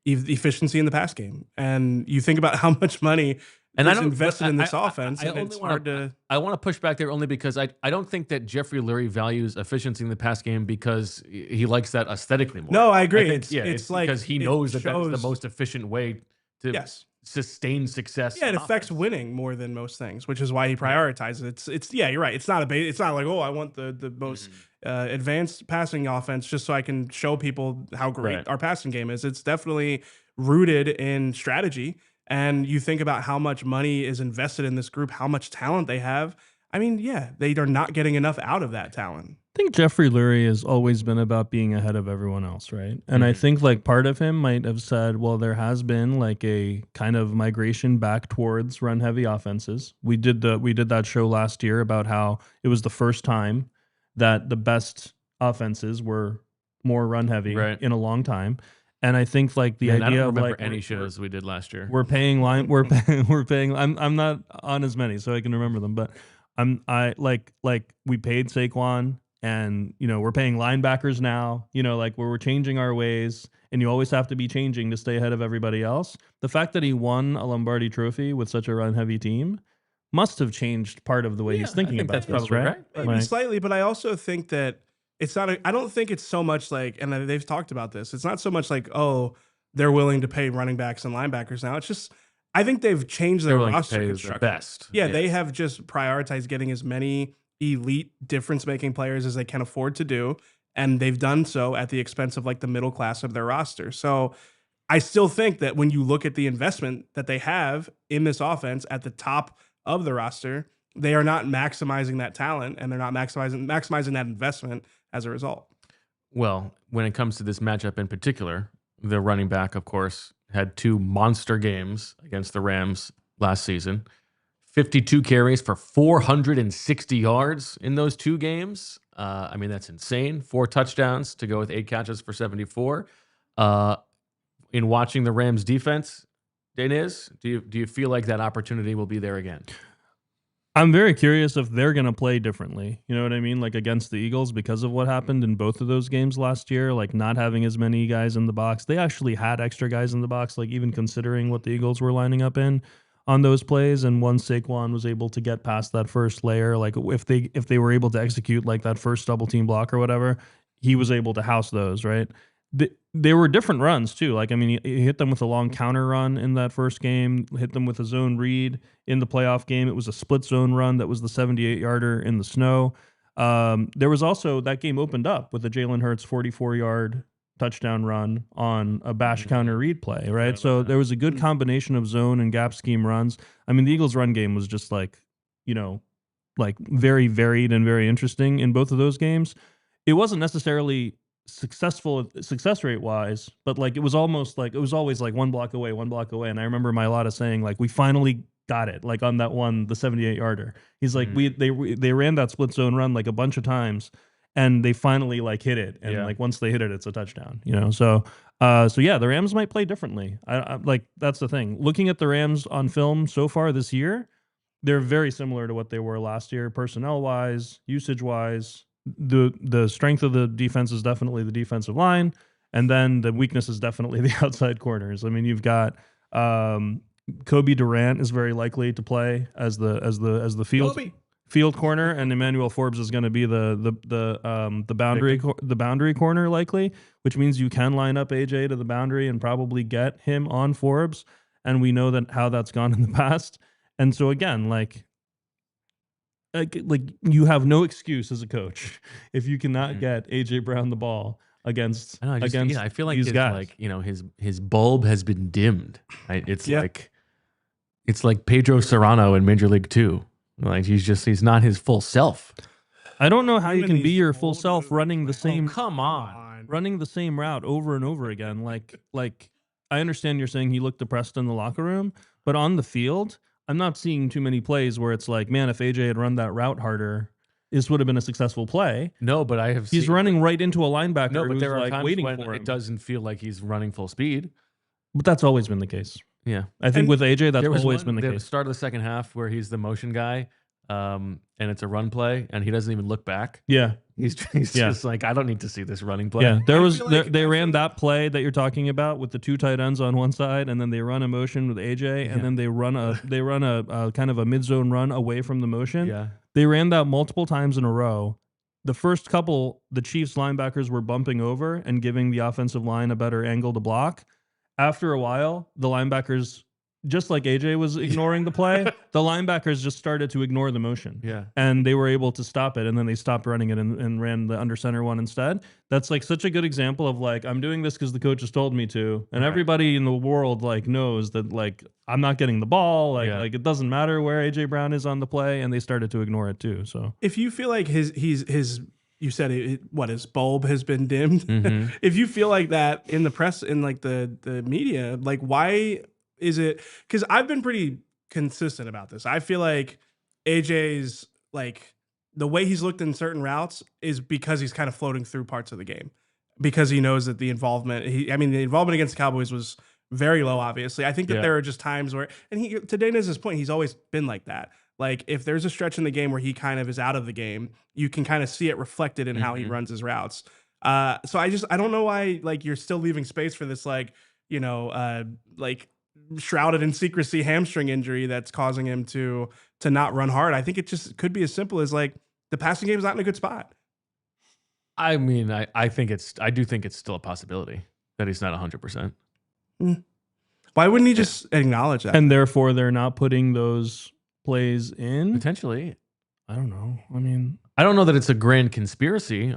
efficiency in the pass game. And you think about how much money is invested in this offense. I want to push back there only because I don't think that Jeffrey Lurie values efficiency in the pass game because he likes that aesthetically more. No, I agree. It's like because he knows that that's the most efficient way to sustain success. Yeah, it affects winning more than most things, which is why he prioritizes it. It's you're right. It's not like, oh, I want the most advanced passing offense just so I can show people how great our passing game is. It's definitely rooted in strategy. And you think about how much money is invested in this group, how much talent they have. I mean, yeah, they are not getting enough out of that talent. I think Jeffrey Lurie has always been about being ahead of everyone else, right? And I think like part of him might have said, well, there has been like a kind of migration back towards run-heavy offenses. We did that show last year about how it was the first time that the best offenses were more run-heavy in a long time. And I think like the idea of like any shows we did last year, we're paying. I'm not on as many, so I can remember them. But we paid Saquon, and we're paying linebackers now. Like we're changing our ways, and you always have to be changing to stay ahead of everybody else. The fact that he won a Lombardi Trophy with such a run-heavy team must have changed part of the way he's thinking about this, right? Maybe slightly, but I also think that. It's not. I don't think it's so much like, and they've talked about this. It's not so much like, oh, they're willing to pay running backs and linebackers now. It's just, I think they've changed their roster construction. Best. Yeah, they have just prioritized getting as many elite difference-making players as they can afford to do, and they've done so at the expense of like the middle class of their roster. So I still think that when you look at the investment that they have in this offense at the top of the roster, they are not maximizing that talent, and they're not maximizing that investment as a result. Well, when it comes to this matchup in particular, the running back, of course, had 2 monster games against the Rams last season. 52 carries for 460 yards in those 2 games. I mean, that's insane. 4 touchdowns to go with 8 catches for 74. In watching the Rams defense, Deniz, do you feel like that opportunity will be there again? I'm very curious if they're going to play differently. You know what I mean? Like against the Eagles, because of what happened in both of those games last year, like not having as many guys in the box. They actually had extra guys in the box, like even considering what the Eagles were lining up in on those plays. And once Saquon was able to get past that first layer, like if they were able to execute like that first double team block or whatever, he was able to house those, right? They were different runs too. Like, I mean, he hit them with a long counter run in that first game, hit them with a zone read in the playoff game. It was a split zone run that was the 78-yarder in the snow. There was also, that game opened up with a Jalen Hurts 44-yard touchdown run on a bash counter read play, right? So there was a good combination of zone and gap scheme runs. I mean, the Eagles run game was just like, you know, like very varied and very interesting in both of those games. It wasn't necessarily success rate wise, but like it was almost like it was always like one block away. And I remember Mailata saying like, we finally got it, like on that one, the 78-yarder. He's like, they ran that split zone run like a bunch of times and they finally like hit it, and like once they hit it, it's a touchdown, you know. So yeah, the Rams might play differently. I like, that's the thing. Looking at the Rams on film so far this year, they're very similar to what they were last year, personnel wise, usage wise. The strength of the defense is definitely the defensive line, and then the weakness is definitely the outside corners. I mean, you've got Kobe Durant is very likely to play as the field corner, and Emmanuel Forbes is going to be the boundary corner likely, which means you can line up AJ to the boundary and probably get him on Forbes, and we know that how that's gone in the past. And so again, like you have no excuse as a coach if you cannot get AJ Brown the ball against I feel like these guys. Like, you know, his bulb has been dimmed. Right? It's like Pedro Serrano in Major League 2. Like he's not his full self. I don't know how you can be your full self running the same running the same route over and over again. Like I understand you're saying he looked depressed in the locker room, but on the field, I'm not seeing too many plays where it's like, man, if AJ had run that route harder, this would have been a successful play. No, but he's running right into a linebacker. No, but there are like times waiting when for him. It doesn't feel like he's running full speed. But that's always been the case. Yeah, I think with AJ, that's always been the case. The start of the second half where he's the motion guy, and it's a run play, and he doesn't even look back. Yeah. He's just like, I don't need to see this running play. Yeah, they ran that play that you're talking about with the 2 tight ends on one side, and then they run a motion with AJ, and then they run a kind of a mid zone run away from the motion. Yeah, they ran that multiple times in a row. The first couple, the Chiefs linebackers were bumping over and giving the offensive line a better angle to block. After a while, the linebackers, just like AJ was ignoring the play, the linebackers just started to ignore the motion. Yeah. And they were able to stop it, and then they stopped running it and ran the under center one instead. That's like such a good example of like, I'm doing this because the coach has told me to, and everybody in the world like knows that like I'm not getting the ball, like it doesn't matter where AJ Brown is on the play, and they started to ignore it too. So if you feel like his you said his bulb has been dimmed. Mm-hmm. If you feel like that in the press, in like the media, like why is it? Because I've been pretty consistent about this. I feel like AJ's like the way he's looked in certain routes is because he's kind of floating through parts of the game, because he knows that the involvement against the Cowboys was very low. Obviously, I think that there are just times where, and to Deniz's point, he's always been like that. Like if there's a stretch in the game where he kind of is out of the game, you can kind of see it reflected in how he runs his routes. So I don't know why like you're still leaving space for this like like shrouded in secrecy hamstring injury that's causing him to not run hard. I think it just could be as simple as like the passing game is not in a good spot. I mean, I do think it's still a possibility that he's not 100%. Why wouldn't he just acknowledge that? And therefore they're not putting those plays in? Potentially. I don't know. I mean, I don't know that it's a grand conspiracy.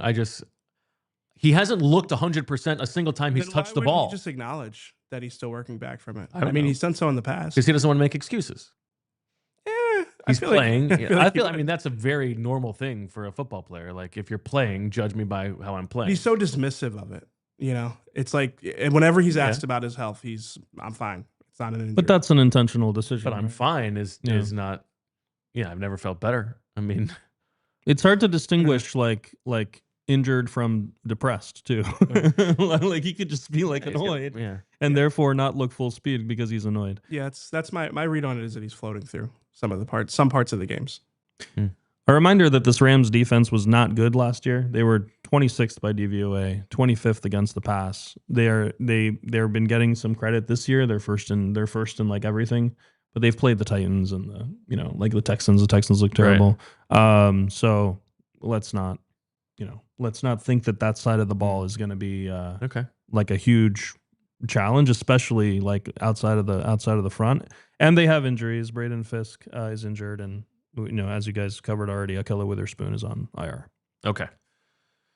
He hasn't looked 100% a single time he's touched the ball. He just acknowledge that he's still working back from it. I mean, he's done so in the past. Because he doesn't want to make excuses. Yeah, he's playing. I mean, that's a very normal thing for a football player. Like, if you're playing, judge me by how I'm playing. He's so dismissive of it. You know, it's like whenever he's asked about his health, I'm fine. It's not an injury. But that's an intentional decision. But I'm fine is not. Yeah, I've never felt better. I mean, it's hard to distinguish like injured from depressed too. Like he could just be like annoyed, and therefore not look full speed because he's annoyed. Yeah, that's my read on it is that he's floating through some parts of the games. A reminder that this Rams defense was not good last year. They were 26th by DVOA, 25th against the pass. They've been getting some credit this year. They're first in like everything, but they've played the Titans and the Texans. The Texans look terrible. Right. So let's not think that side of the ball is going to be like a huge challenge, especially like outside of the front. And they have injuries. Braden Fisk is injured, and as you guys covered already, Akella Witherspoon is on IR. Okay.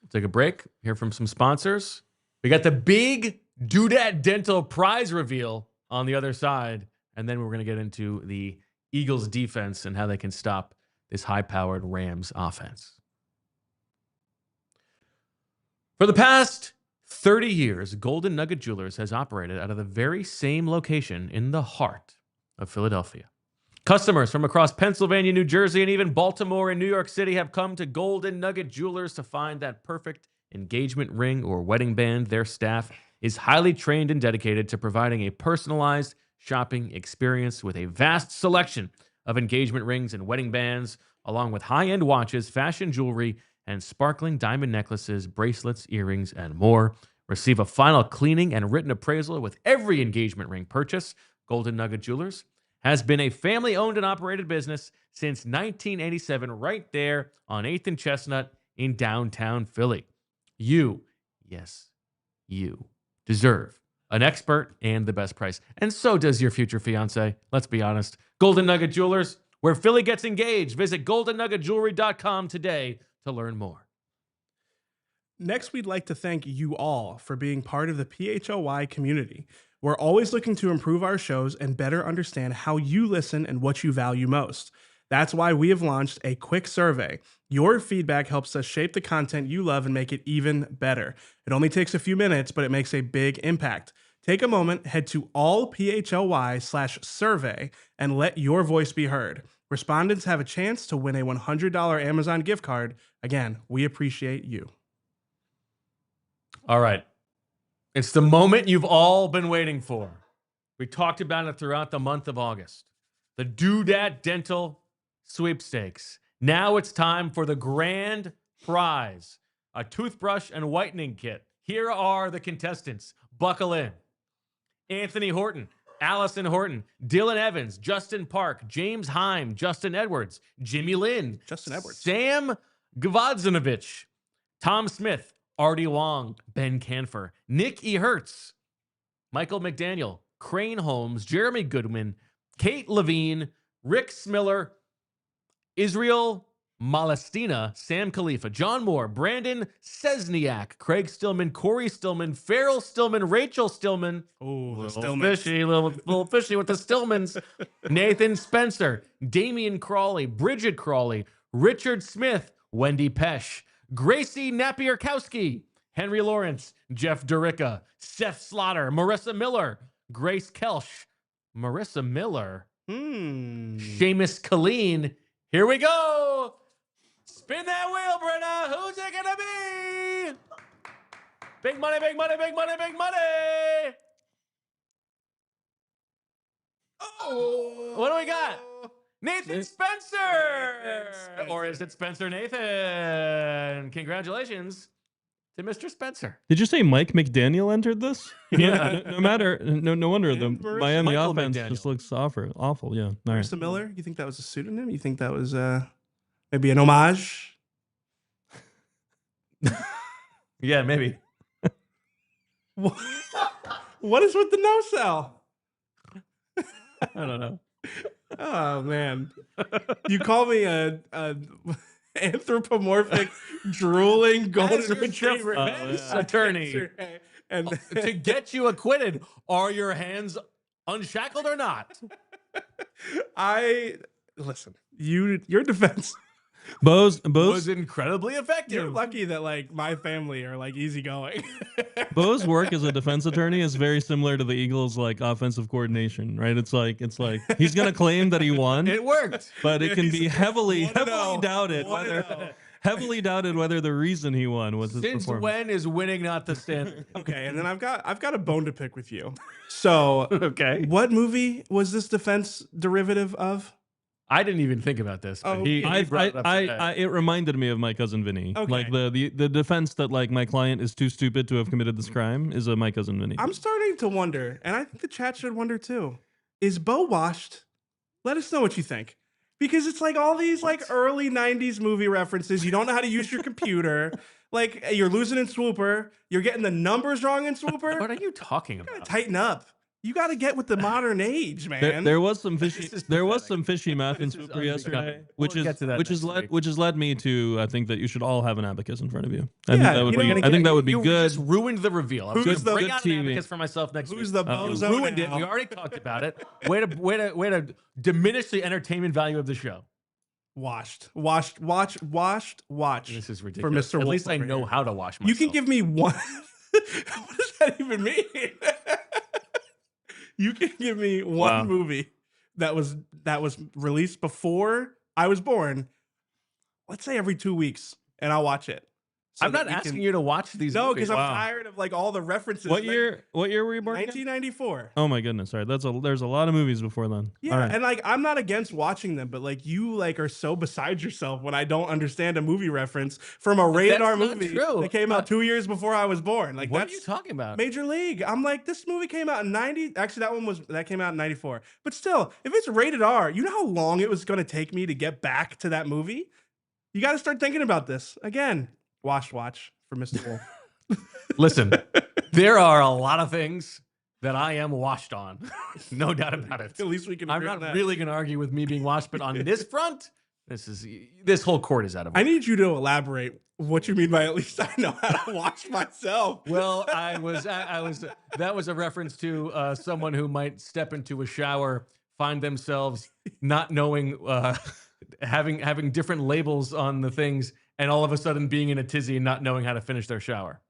We'll take a break, hear from some sponsors. We got the big Dudhat Dental prize reveal on the other side, and then we're going to get into the Eagles defense and how they can stop this high-powered Rams offense. For the past 30 years, Golden Nugget Jewelers has operated out of the very same location in the heart of Philadelphia. Customers from across Pennsylvania, New Jersey, and even Baltimore and New York City have come to Golden Nugget Jewelers to find that perfect engagement ring or wedding band. Their staff is highly trained and dedicated to providing a personalized shopping experience with a vast selection of engagement rings and wedding bands, along with high-end watches, fashion jewelry, and sparkling diamond necklaces, bracelets, earrings, and more. Receive a final cleaning and written appraisal with every engagement ring purchase. Golden Nugget Jewelers has been a family-owned and operated business since 1987, right there on 8th and Chestnut in downtown Philly. You deserve an expert and the best price. And so does your future fiance. Let's be honest. Golden Nugget Jewelers, where Philly gets engaged. Visit goldennuggetjewelry.com today to learn more. Next, we'd like to thank you all for being part of the PHLY community. We're always looking to improve our shows and better understand how you listen and what you value most. That's why we have launched a quick survey. Your feedback helps us shape the content you love and make it even better. It only takes a few minutes, but it makes a big impact. Take a moment, head to allphly/survey, and let your voice be heard. Respondents have a chance to win a $100 Amazon gift card. Again, we appreciate you. All right. It's the moment you've all been waiting for. We talked about it throughout the month of August. The Dudhat Dental Sweepstakes. Now it's time for the grand prize, a toothbrush and whitening kit. Here are the contestants. Buckle in. Anthony Horton, Allison Horton, Dylan Evans, Justin Park, James Heim, Justin Edwards, Jimmy Lynn, Justin Edwards, Sam Gvadzanovich, Tom Smith, Artie Wong, Ben Canfer, Nick E. Hertz, Michael McDaniel, Crane Holmes, Jeremy Goodwin, Kate Levine, Rick Smiller, Israel Malestina, Sam Khalifa, John Moore, Brandon Sesniak, Craig Stillman, Corey Stillman, Farrell Stillman, Rachel Stillman. Oh, little fishy with the Stillmans. Nathan Spencer, Damian Crawley, Bridget Crawley, Richard Smith, Wendy Pesh, Gracie Napierkowski, Henry Lawrence, Jeff Durica, Seth Slaughter, Marissa Miller, Grace Kelsch, Marissa Miller, Seamus Colleen. Here we go. Spin that wheel, Brenna. Who's it going to be? Big money, big money, big money, big money. Oh. What do we got? Nathan Spencer. Or is it Spencer Nathan? Congratulations to Mr. Spencer. Did you say Mike McDaniel entered this? Yeah. No wonder the Miami Michael offense McDaniel just looks awful. Yeah. Marissa Miller, you think that was a pseudonym? You think that was maybe an homage? Yeah, maybe. What is with the no sell? I don't know. Oh man, you call me a anthropomorphic, drooling golden retriever attorney, and to get you acquitted, are your hands unshackled or not? Listen. Your defense Bo's was incredibly effective. You're lucky that like my family are like easygoing. Bo's work as a defense attorney is very similar to the Eagles' like offensive coordination, right? It's like he's gonna claim that he won. It worked, but it can be heavily doubted heavily doubted whether the reason he won was his performance. Since when is winning not the standard? Okay, and then I've got a bone to pick with you. So, okay, what movie was this defense derivative of? I didn't even think about this. But it reminded me of My Cousin Vinny. Okay. Like the defense that like my client is too stupid to have committed this crime is a My Cousin Vinny. I'm starting to wonder, and I think the chat should wonder too. Is Bo washed? Let us know what you think. Because it's like all these like early 90s movie references. You don't know how to use your computer. Like you're losing in Swooper. You're getting the numbers wrong in Swooper. What are you talking about? You gotta tighten up. You got to get with the modern age, man. There was some fishy math in Swooper yesterday, which has led me to I think that you should all have an abacus in front of you. I think that would be good. You just ruined the reveal. I was going to bring out an abacus for myself next week. Who's the bozo? Ruined it. We already talked about it. Way to diminish the entertainment value of the show. Watch. This is ridiculous. For Mr. At Wolf least I know how to wash myself. You can give me one. What does that even mean? You can give me one movie that was released before I was born. Let's say every 2 weeks, and I'll watch it. So I'm not asking you to watch these. No, movies. because I'm tired of like all the references. What year were you born? 1994. Oh my goodness! Sorry, there's a lot of movies before then. Yeah, right. And like I'm not against watching them, but like you like are so beside yourself when I don't understand a movie reference from a rated R movie that came out 2 years before I was born. Like what are you talking about? Major League. I'm like, this movie came out in 90. Actually, that came out in 94. But still, if it's rated R, you know how long it was going to take me to get back to that movie? You got to start thinking about this again. Watch for Mr. Wolf. Listen, there are a lot of things that I am washed on. No doubt about it. At least we can. I'm not really going to argue with me being washed, but on this front, this whole court is out of order. I need you to elaborate what you mean by at least I know how to wash myself. Well, that was a reference to someone who might step into a shower, find themselves not knowing, having different labels on the things, and all of a sudden being in a tizzy and not knowing how to finish their shower.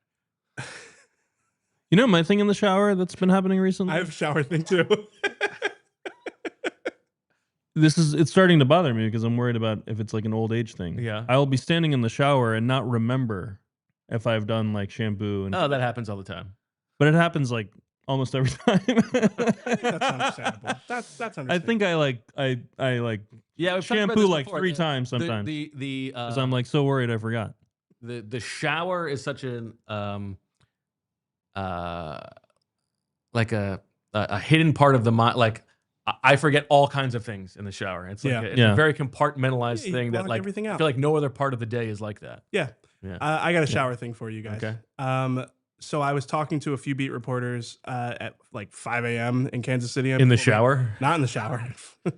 You know my thing in the shower that's been happening recently? I have a shower thing too. It's starting to bother me because I'm worried about if it's like an old age thing. Yeah. I'll be standing in the shower and not remember if I've done like shampoo. Oh, that happens all the time. But it happens like almost every time. That's understandable. That's understandable. I think I shampoo like 3 times sometimes. Because I'm like so worried I forgot. The shower is such an like a hidden part of the mind. Like I forget all kinds of things in the shower. It's like a very compartmentalized thing that like I feel like no other part of the day is like that. Yeah. I got a shower thing for you guys. Okay. So I was talking to a few beat reporters at like 5 a.m. in Kansas City. In the shower? Not in the shower.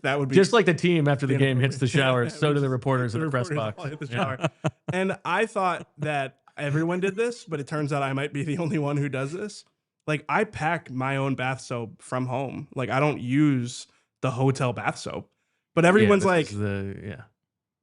That would be just like the team after the game hits the shower. So do the reporters in the press box. Hit the shower. And I thought that everyone did this, but it turns out I might be the only one who does this. Like I pack my own bath soap from home. Like I don't use the hotel bath soap. But everyone's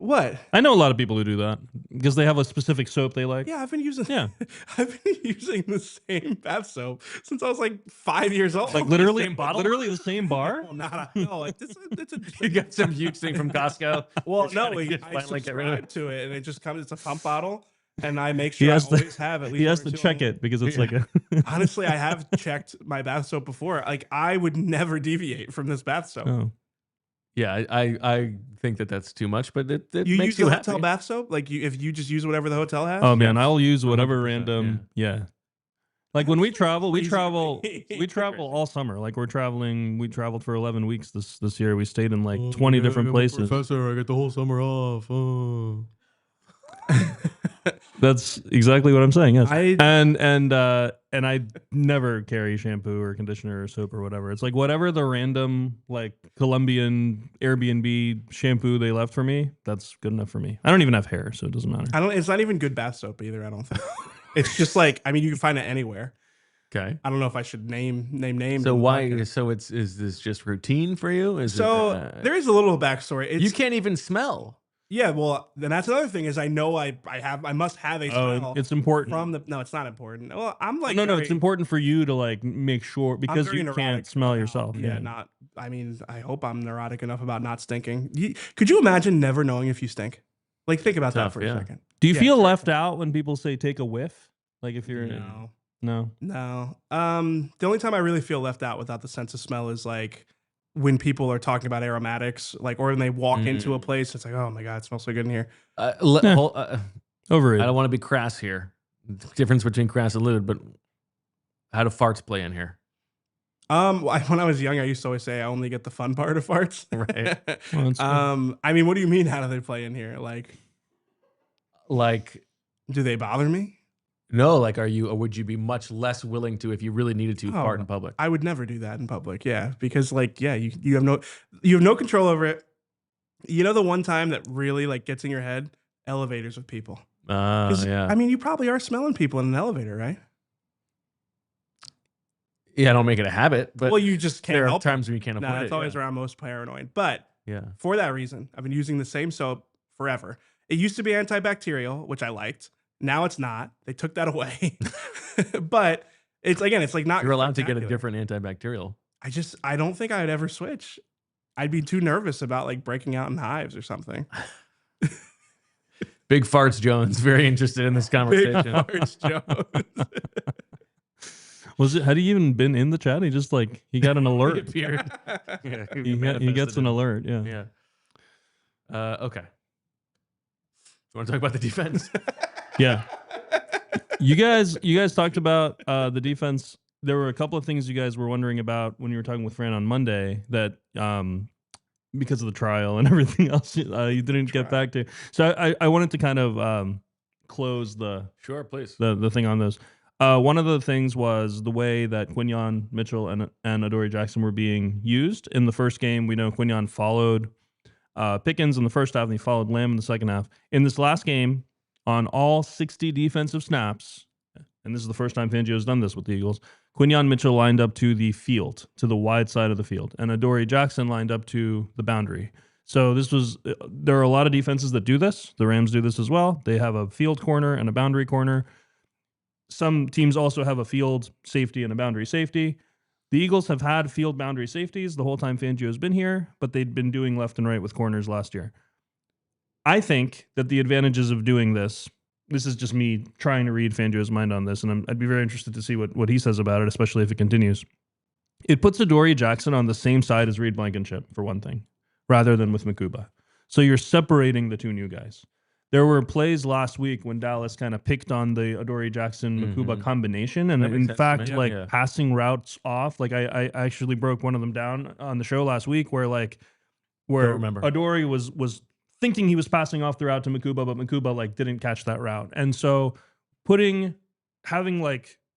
what? I know a lot of people who do that because they have a specific soap they like. Yeah, I've been using the same bath soap since I was like 5 years old. Like literally, literally the same bar. No, like it's a you got some huge thing from Costco. Well, no, I subscribe to it, and it just comes. It's a pump bottle, and I make sure I always have at least. He has to check it because it's like a. Honestly, I have checked my bath soap before. Like I would never deviate from this bath soap. Oh. Yeah, I think that's too much, but it you makes use you the happy. hotel bath soap. Like if you just use whatever the hotel has. Oh man, I'll use whatever random. Yeah. Like when we travel all summer. Like we traveled for 11 weeks this year. We stayed in like 20 different places. Professor, I get the whole summer off. Oh. That's exactly what I'm saying. Yes. And I never carry shampoo or conditioner or soap or whatever. It's like whatever the random like Colombian Airbnb shampoo they left for me, that's good enough for me. I don't even have hair, so it doesn't matter. It's not even good bath soap either, I don't think. It's just like, I mean, you can find it anywhere. Okay. I don't know if I should name names. So why? So is this just routine for you? There is a little backstory. You can't even smell. Yeah, well, then that's another thing is I know I must have a smell. It's important. No, it's not important. Well, I'm like no, it's important for you to like make sure because you can't smell yourself. Yeah, I mean, I hope I'm neurotic enough about not stinking. Could you imagine never knowing if you stink? Like, think about that for a second. Do you feel left out when people say take a whiff? Like if you're No. The only time I really feel left out without the sense of smell is like when people are talking about aromatics, like, or when they walk into a place, it's like, oh my God, it smells so good in here. Overrated. I don't want to be crass here. The difference between crass and lewd, but how do farts play in here? When I was young, I used to always say I only get the fun part of farts. Right. Well, I mean, what do you mean? How do they play in here? Like, do they bother me? No, like, would you be much less willing to if you really needed to fart in public? I would never do that in public. Yeah, because you have no control over it. You know, the one time that really like gets in your head, elevators with people. Yeah. I mean, you probably are smelling people in an elevator, right? Yeah, I don't make it a habit, but you just can't. There are times when you can't avoid it. That's always where I'm most paranoid. But yeah, for that reason, I've been using the same soap forever. It used to be antibacterial, which I liked. Now it's not. They took that away. But it's like not. You're allowed to get a different antibacterial. I don't think I'd ever switch. I'd be too nervous about like breaking out in hives or something. Big Farts Jones, very interested in this conversation. Big Farts Jones. Had he even been in the chat? He just he got an alert. He appeared. Yeah, he gets an alert. Yeah. Okay. You want to talk about the defense? Yeah. You guys talked about the defense. There were a couple of things you guys were wondering about when you were talking with Fran on Monday that because of the trial and everything else you didn't get back to. So I wanted to kind of close the thing on those. One of the things was the way that Quinyon Mitchell and Adoree Jackson were being used. In the first game, we know Quinyon followed Pickens in the first half and he followed Lamb in the second half. In this last game, on all 60 defensive snaps, and this is the first time Fangio has done this with the Eagles, Quinyon Mitchell lined up to the field, to the wide side of the field, and Adoree Jackson lined up to the boundary. So there are a lot of defenses that do this. The Rams do this as well. They have a field corner and a boundary corner. Some teams also have a field safety and a boundary safety. The Eagles have had field boundary safeties the whole time Fangio has been here, but they'd been doing left and right with corners last year. I think that the advantages of doing this is just me trying to read Fangio's mind on this, and I'd be very interested to see what he says about it, especially if it continues. It puts Adoree Jackson on the same side as Reed Blankenship, for one thing, rather than with Makuba. So you're separating the two new guys. There were plays last week when Dallas kind of picked on the Adoree Jackson-Makuba combination, and in fact, passing routes off. Like I actually broke one of them down on the show last week, where Adoree was thinking he was passing off the route to Makuba, but Makuba didn't catch that route. And so having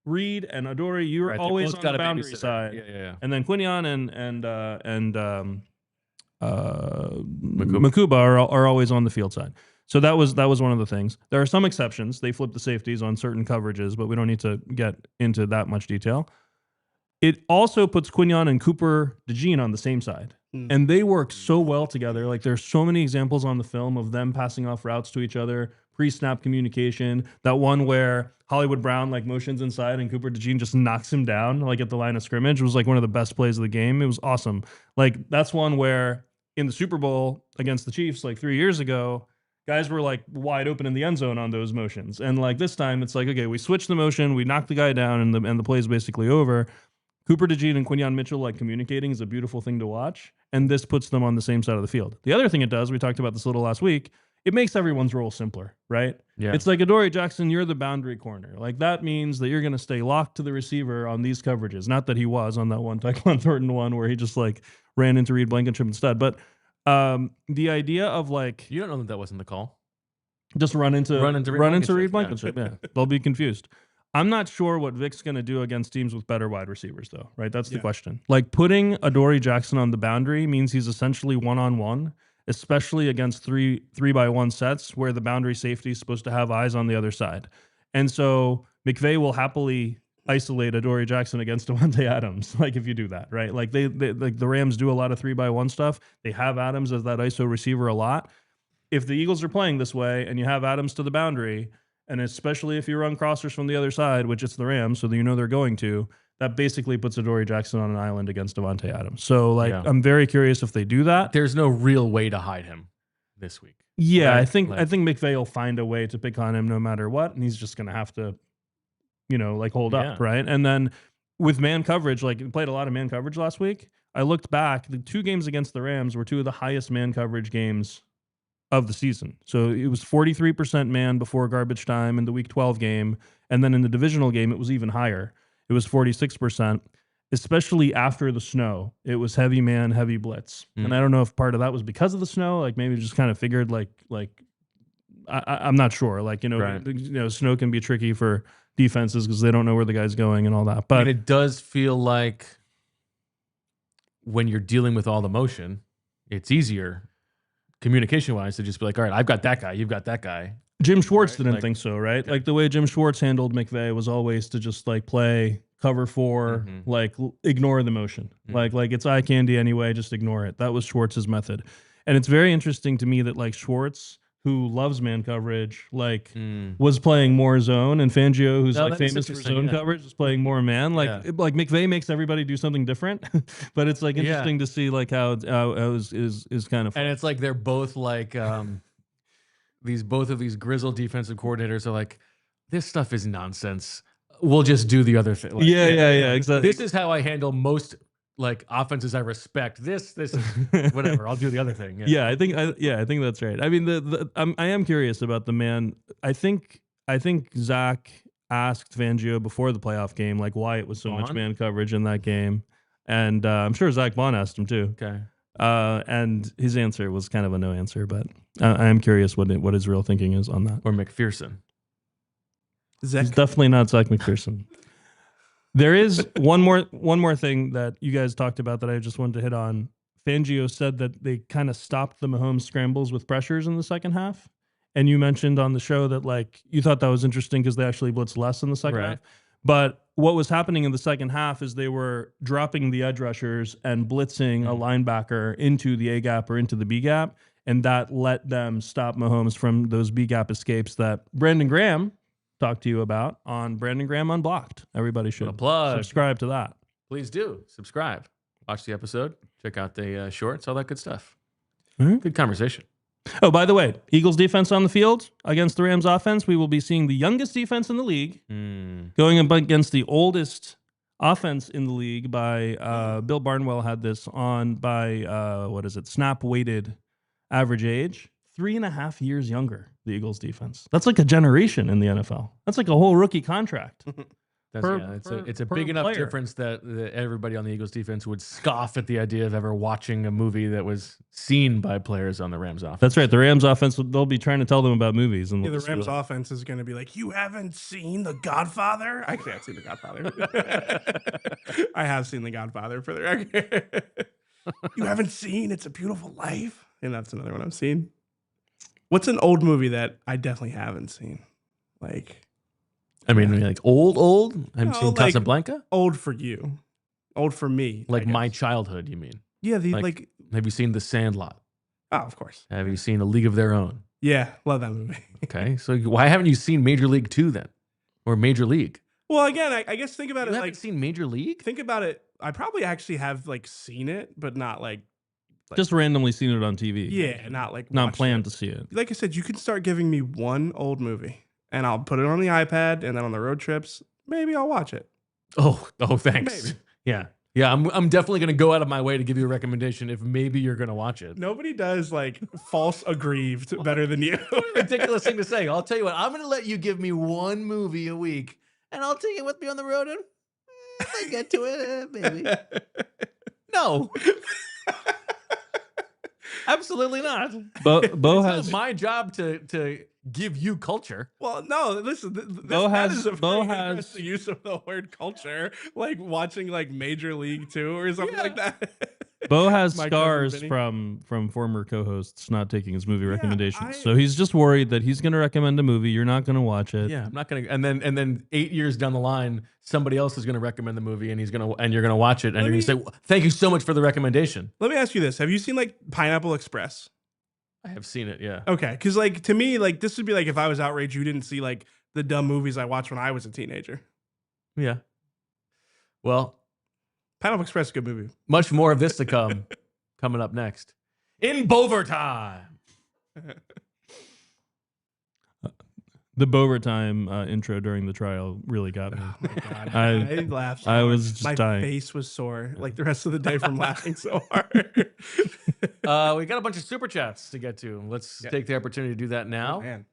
Reed and Adoree, you're always on the boundary side. Yeah. And then Quinyon and Makuba are always on the field side. So that was one of the things. There are some exceptions. They flip the safeties on certain coverages, but we don't need to get into that much detail. It also puts Quinyon and Cooper DeJean on the same side. And they work so well together. There's so many examples on the film of them passing off routes to each other, pre-snap communication. That one where Hollywood Brown motions inside and Cooper DeJean just knocks him down at the line of scrimmage. It was one of the best plays of the game. It was awesome. That's one where in the Super Bowl against the Chiefs 3 years ago, guys were wide open in the end zone on those motions. And this time it's okay, we switch the motion, we knock the guy down, and the play is basically over. Cooper DeJean and Quinyon Mitchell communicating is a beautiful thing to watch, and this puts them on the same side of the field. The other thing it does, we talked about this a little last week, it makes everyone's role simpler, right? Yeah. It's Adoree Jackson, you're the boundary corner. That means that you're going to stay locked to the receiver on these coverages. Not that he was on that one Tyquan Thornton one where he just ran into Reed Blankenship instead, but the idea of you don't know that wasn't the call. Just run into Reed Blankenship. Yeah. They'll be confused. I'm not sure what Vic's going to do against teams with better wide receivers, though, right? That's the question. Putting Adoree Jackson on the boundary means he's essentially one-on-one, especially against 3-by-1 sets where the boundary safety is supposed to have eyes on the other side. And so McVay will happily isolate Adoree Jackson against Devontae Adams, if you do that, right? The Rams do a lot of 3-by-1 stuff. They have Adams as that ISO receiver a lot. if the Eagles are playing this way and you have Adams to the boundary, and especially if you run crossers from the other side, which it's the Rams, so that you know they're going to, that basically puts Adoree Jackson on an island against DeVonta Adams. So, like, I'm very curious if they do that. There's no real way to hide him this week. Yeah, right? I think McVay will find a way to pick on him no matter what, and he's just going to have to, hold up, right? And then with man coverage, like, we played a lot of man coverage last week. I looked back, the 2 games against the Rams were 2 of the highest man coverage games of the season. So it was 43% man before garbage time in the Week 12 game, and then in the divisional game, it was even higher. It was 46%, especially after the snow. It was heavy man, heavy blitz. And I don't know if part of that was because of the snow, like maybe just kind of figured I'm not sure. Like, snow can be tricky for defenses because they don't know where the guy's going and all that. But it does feel like when you're dealing with all the motion, it's easier communication-wise to just be like, all right, I've got that guy, you've got that guy. Jim Schwartz didn't think so, right? Okay. Like the way Jim Schwartz handled McVay was always to just like play cover 4, like ignore the motion. Like it's eye candy anyway, just ignore it. That was Schwartz's method. And it's very interesting to me that like Schwartz, who loves man coverage, like was playing more zone, and Fangio, who's like famous for zone coverage, is playing more man. Like like McVay makes everybody do something different, but it's like interesting to see like how it is kind of fun. And it's like they're both like both of these grizzled defensive coordinators are like, this stuff is nonsense. We'll just do the other thing. Like, yeah, exactly. This is how I handle most like offenses I respect. This whatever. I'll do the other thing. I think that's right. I mean, I am curious about the man. I think Zach asked Fangio before the playoff game like why it was so much man coverage in that game, and I'm sure Zach Bond asked him too. Okay. And his answer was kind of a no answer, but I am curious what his real thinking is on that. Or McPherson. He's definitely not Zach McPherson. There is one more thing that you guys talked about that I just wanted to hit on. Fangio said that they kind of stopped the Mahomes scrambles with pressures in the second half. And you mentioned on the show that like you thought that was interesting because they actually blitzed less in the second half. But what was happening in the second half is they were dropping the edge rushers and blitzing a linebacker into the A gap or into the B gap. And that let them stop Mahomes from those B gap escapes that Brandon Graham talked to you about on Brandon Graham Unblocked. Everybody should subscribe to that. Please do subscribe. Watch the episode. Check out the shorts, all that good stuff. Good conversation. Oh, by the way, Eagles defense on the field against the Rams offense. We will be seeing the youngest defense in the league going up against the oldest offense in the league by Bill Barnwell had this on by snap weighted average age. 3.5 years younger, the Eagles defense. That's like a generation in the NFL. That's like a whole rookie contract. It's a big enough difference that everybody on the Eagles defense would scoff at the idea of ever watching a movie that was seen by players on the Rams offense. That's right. The Rams offense, they'll be trying to tell them about movies. And the Rams offense is going to be like, you haven't seen The Godfather? I can't see The Godfather. I have seen The Godfather for the record. You haven't seen It's a Beautiful Life? And that's another one I've seen. What's an old movie that I definitely haven't seen? Like, I mean, like old? I've seen Casablanca? Old for you. Old for me. Like my childhood, you mean? Yeah, have you seen The Sandlot? Oh, of course. Have you seen A League of Their Own? Yeah, love that movie. Okay, so why haven't you seen Major League 2 then? Or Major League? Well, again, I guess think about you haven't seen Major League? Think about it. I probably actually have like seen it, but not like just randomly seen it on TV. Yeah, not planned to see it. Like I said, you can start giving me one old movie, and I'll put it on the iPad, and then on the road trips, maybe I'll watch it. Oh, thanks. Maybe. Yeah. I'm definitely gonna go out of my way to give you a recommendation if maybe you're gonna watch it. Nobody does like false aggrieved better than you. Ridiculous thing to say. I'll tell you what. I'm gonna let you give me one movie a week, and I'll take it with me on the road, and if I get to it, maybe. No. Absolutely not. Bo has my job to give you culture. Well, no, listen. Bo has the use of the word culture, like watching like Major League 2 or something like that. Bo has scars from former co-hosts not taking his movie recommendations, so he's just worried that he's going to recommend a movie, you're not going to watch it. Yeah, I'm not going to. And then 8 years down the line, somebody else is going to recommend the movie, and you're going to watch it, and you're going to say, "Thank you so much for the recommendation." Let me ask you this: have you seen like Pineapple Express? I have seen it, yeah. Okay, because like to me, like this would be like if I was outraged you didn't see like the dumb movies I watched when I was a teenager. Yeah. Well, Pineapple Express is a good movie. Much more of this to come, coming up next. In Bover time. The Bover time intro during the trial really got me. Oh my God. I laughed. I was just my dying. face was sore like the rest of the day from laughing so hard. We got a bunch of super chats to get to. Let's take the opportunity to do that now. Oh, man.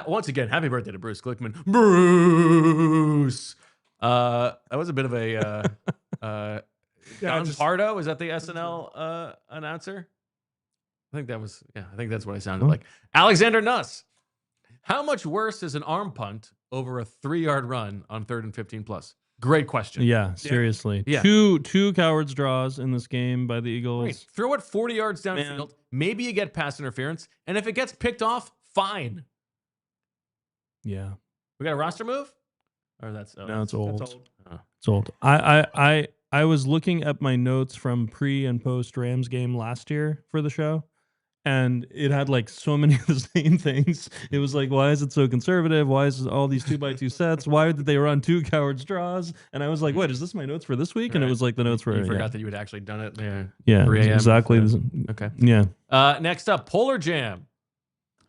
Once again, happy birthday to Bruce Glickman. Bruce. That was a bit of a Don Pardo. Is that the SNL announcer? I think that was. Yeah, I think that's what I sounded like. Alexander Nuss. How much worse is an arm punt over a 3-yard run on 3rd and 15+? Great question. Yeah, seriously. Yeah. Two cowards draws in this game by the Eagles. Right. Throw it 40 yards downfield. Maybe you get pass interference, and if it gets picked off, fine. Yeah. We got a roster move? Or that's no, it's old. That's old. Oh. It's old. I was looking at my notes from pre and post Rams game last year for the show. And it had like so many of the same things. It was like, why is it so conservative? Why is all these 2x2 sets? Why did they run 2 cowards draws? And I was like, what, is this my notes for this week? And it was like the notes for You forgot that you had actually done it. Yeah, 3 a.m. exactly. Okay. Yeah. Next up, Polar Jam.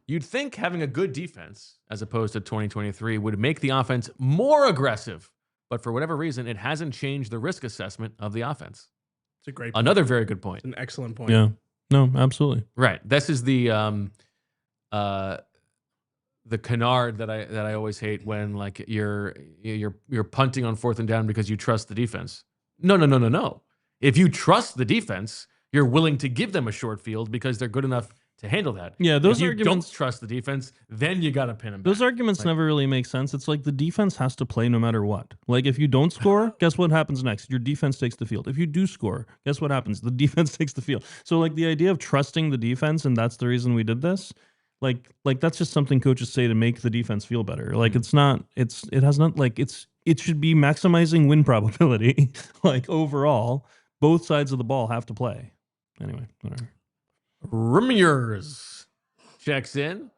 You'd think having a good defense, as opposed to 2023, would make the offense more aggressive. But for whatever reason, it hasn't changed the risk assessment of the offense. It's a great point. Another very good point. It's an excellent point. Yeah. No, absolutely. Right. This is the canard that I always hate when like you're punting on 4th and down because you trust the defense. No. If you trust the defense, you're willing to give them a short field because they're good enough to handle that. Yeah, those if you arguments. Don't trust the defense, then you got to pin them back. Those arguments never really make sense. It's like the defense has to play no matter what. Like if you don't score, guess what happens next? Your defense takes the field. If you do score, guess what happens? The defense takes the field. So like the idea of trusting the defense, and that's the reason we did this. Like that's just something coaches say to make the defense feel better. Like it should be maximizing win probability. Like overall, both sides of the ball have to play. Anyway, whatever. Ramirez checks in.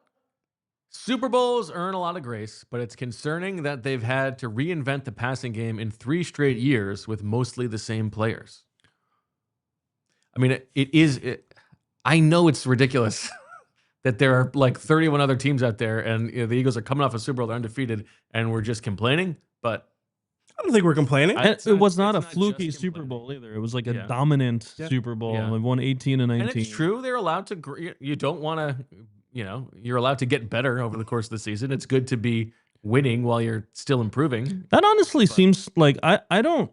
Super Bowls earn a lot of grace, but it's concerning that they've had to reinvent the passing game in 3 straight years with mostly the same players. I mean, I know it's ridiculous that there are like 31 other teams out there and the Eagles are coming off a Super Bowl, they're undefeated, and we're just complaining, but I don't think we're complaining. It was not a fluky Super Bowl either. It was like a dominant Super Bowl. Yeah. They won 18 and 19. And it's true. They're allowed to, you don't want to, you're allowed to get better over the course of the season. It's good to be winning while you're still improving. That honestly seems like, I don't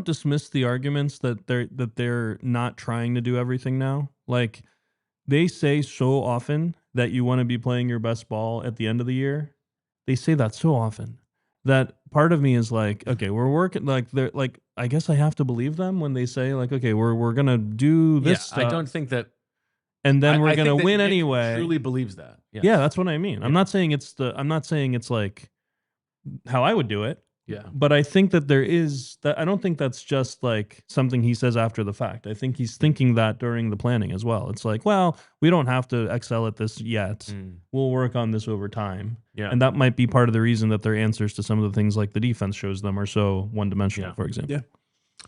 dismiss the arguments that they're not trying to do everything now. Like they say so often that you want to be playing your best ball at the end of the year. They say that so often. That part of me is like, okay, we're working like they're like, I guess I have to believe them when they say like, okay, we're gonna do this stuff. I don't think that, and then we're gonna win anyway. Truly believes that. Yes. Yeah, that's what I mean. Yeah. I'm not saying it's like how I would do it. Yeah. But I think that there is that. I don't think that's just like something he says after the fact. I think he's thinking that during the planning as well. It's like, well, we don't have to excel at this yet. We'll work on this over time. Yeah. And that might be part of the reason that their answers to some of the things like the defense shows them are so one-dimensional, for example. Yeah.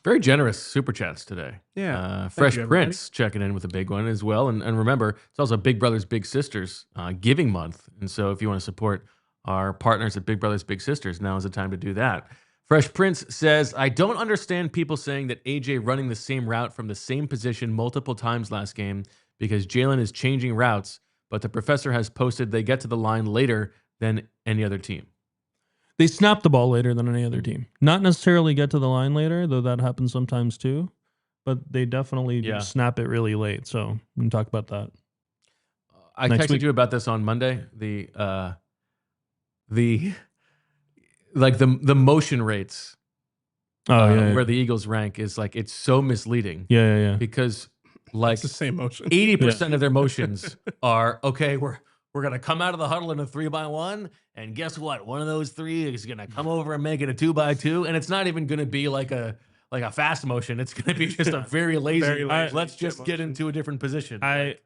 Very generous super chats today. Yeah. Fresh Prince checking in with a big one as well. And remember, it's also Big Brothers Big Sisters giving month. And so if you want to support our partners at Big Brothers Big Sisters, now is the time to do that. Fresh Prince says, I don't understand people saying that AJ running the same route from the same position multiple times last game because Jalen is changing routes, but the professor has posted they get to the line later than any other team. They snap the ball later than any other team. Not necessarily get to the line later, though that happens sometimes too, but they definitely snap it really late. So we can talk about that. I texted you about this on Monday. The motion rates where the Eagles rank is like, it's so misleading. Yeah. Because like it's the same motion. 80% of their motions are, okay, we're going to come out of the huddle in a 3-by-1. And guess what? One of those 3 is going to come over and make it a 2-by-2. And it's not even going to be like a like a fast motion. It's going to be just a very lazy. Let's just get into a different position. I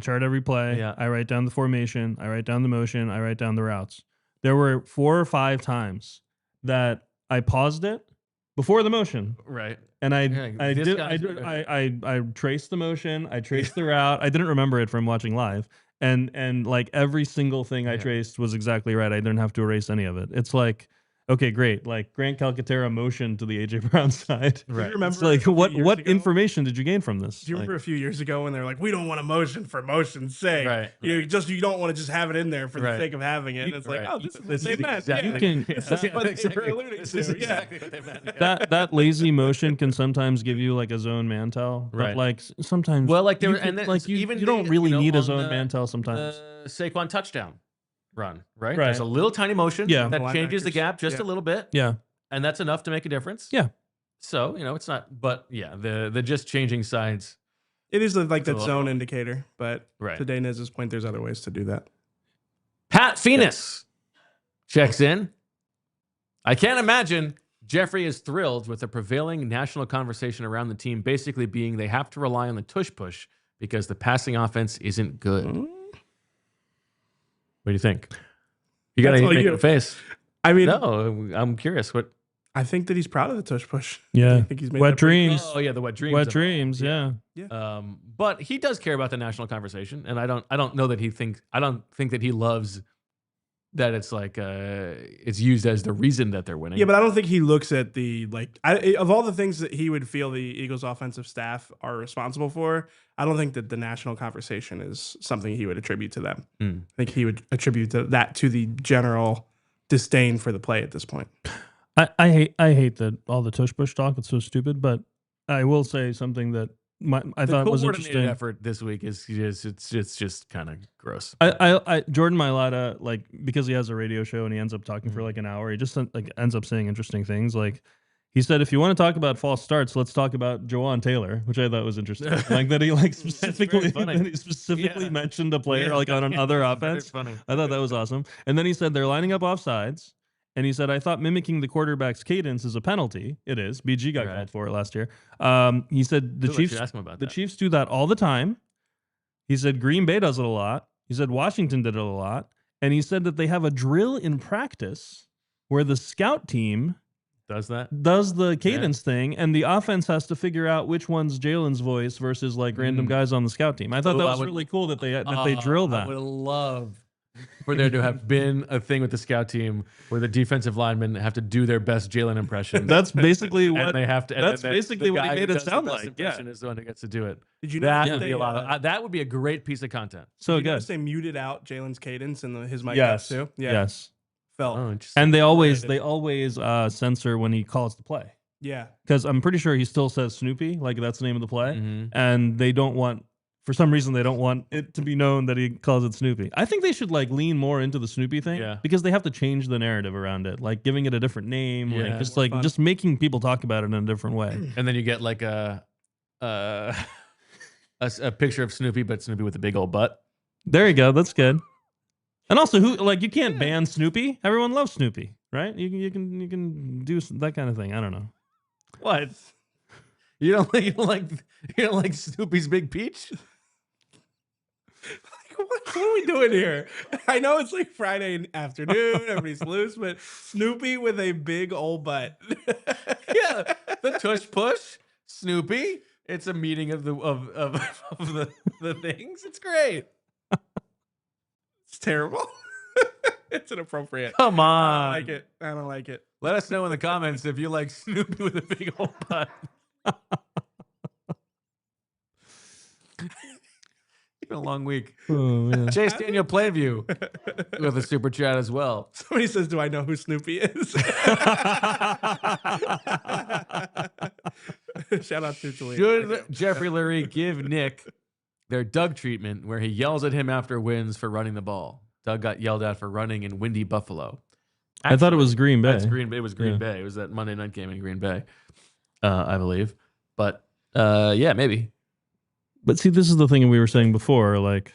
chart every play. Yeah. I write down the formation. I write down the motion. I write down the routes. There were 4 or 5 times that I paused it before the motion. Right. And I traced the motion. I traced the route. I didn't remember it from watching live. And like every single thing I traced was exactly right. I didn't have to erase any of it. It's like, okay, great. Like Grant Calcaterra motion to the AJ Brown side. Right. Remember it's like what information did you gain from this? Do you remember a few years ago when they were like, we don't want a motion for motion's sake. Right. You don't want to just have it in there for the sake of having it. And it's like, oh, this is what they meant. Exactly. You can Exactly what they meant. that lazy motion can sometimes give you like a zone man tell. But Right. like sometimes you don't really need a zone man tell sometimes. Saquon touchdown run, right? There's a little tiny motion that changes the gap just a little bit. Yeah. And that's enough to make a difference. Yeah. So, it's not, but the just changing sides. It is like that zone indicator, but Right. to Deniz's point, there's other ways to do that. Pat Phoenix checks in. I can't imagine Jeffrey is thrilled with the prevailing national conversation around the team basically being they have to rely on the tush push because the passing offense isn't good. What do you think? You got to make a face. I mean, no, I'm curious. What? I think that he's proud of the tush push. Yeah. I think he's made wet dreams. Oh yeah, the wet dreams. Wet dreams. Yeah. But he does care about the national conversation, and I don't know that I don't think that he loves that it's like it's used as the reason that they're winning. Yeah, but I don't think he looks at the of all the things that he would feel the Eagles offensive staff are responsible for. I don't think that the national conversation is something he would attribute to them. I think he would attribute that to the general disdain for the play at this point. I hate that all the tush push talk. It's so stupid. But I will say something that I thought was interesting. Effort this week is just kind of gross. Jordan Mailata, like, because he has a radio show and he ends up talking for like an hour, he just like ends up saying interesting things. Like he said, if you want to talk about false starts, let's talk about Jawan Taylor, which I thought was interesting. Like that he specifically mentioned a player like on another offense. I thought that was awesome. And then he said they're lining up offsides. And he said, I thought mimicking the quarterback's cadence is a penalty. It is. BG got called for it last year. He said the Chiefs do that all the time. He said Green Bay does it a lot. He said Washington did it a lot. And he said that they have a drill in practice where the scout team does the cadence thing, and the offense has to figure out which one's Jalen's voice versus like random guys on the scout team. I thought that was really cool that they drilled that. I would love for there to have been a thing with the scout team where the defensive linemen have to do their best Jalen impression. That's basically what they have to. That's basically what he made it sound like. Yeah, is the one that gets to do it. Did you know that would be a lot? That would be a great piece of content. So good. Guys, they muted out Jalen's cadence and his mic yes. too. Yeah. Yes. And they always censor when he calls the play. Yeah. Because I'm pretty sure he still says Snoopy, like that's the name of the play, and they don't want. For some reason, they don't want it to be known that he calls it Snoopy. I think they should like lean more into the Snoopy thing because they have to change the narrative around it, like giving it a different name, just making people talk about it in a different way. And then you get like a picture of Snoopy, but Snoopy with a big old butt. There you go. That's good. And also, you can't ban Snoopy. Everyone loves Snoopy, right? You can do that kind of thing. I don't know. What? You don't like Snoopy's Big Peach? What are we doing here? I know it's like Friday afternoon, everybody's loose, but Snoopy with a big old butt. Yeah, the tush push, Snoopy. It's a meeting of the things. It's great. It's terrible. It's inappropriate. Come on. I don't like it. Let us know in the comments if you like Snoopy with a big old butt. It's been a long week. Oh, yeah. Chase Daniel Plainview with a super chat as well. Somebody says, do I know who Snoopy is? Shout out to Julie. Should Jeffrey Lurie give Nick their Doug treatment where he yells at him after wins for running the ball? Doug got yelled at for running in windy Buffalo. Actually, I thought it was Green Bay. It was Green Bay. It was that Monday night game in Green Bay, I believe. But yeah, maybe. But see, this is the thing we were saying before. Like,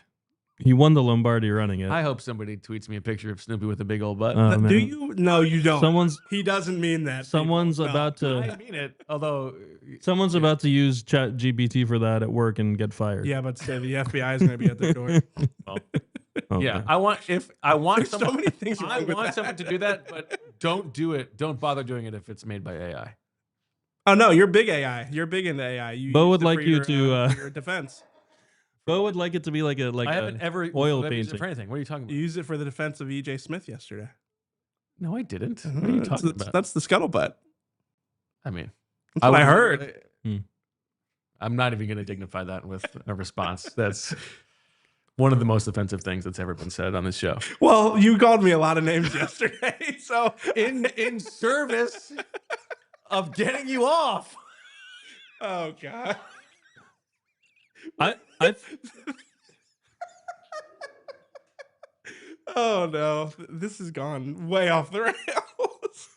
He won the Lombardi running it. I hope somebody tweets me a picture of Snoopy with a big old butt. Do you? No, you don't. He doesn't mean that. Someone's about to. I mean it. Although someone's about to use ChatGPT for that at work and get fired. Yeah, but say the FBI is going to be at their door. Okay. Yeah, I want There's someone, so many things I want someone to do that, but don't do it. Don't bother doing it if it's made by AI. Oh no, you're big AI. You're big into AI. Bo would like you for your defense. Bo would like it to be like a I haven't ever oil used painting. it for anything. What are you talking about? You used it for the defense of E.J. Smith yesterday. No, I didn't. What are you talking about? That's the scuttlebutt. I mean, that's what I heard. I'm not even going to dignify that with a response. That's one of the most offensive things that's ever been said on this show. Well, you called me a lot of names yesterday, so in service of getting you off. Oh God. I Oh no, this has gone way off the rails.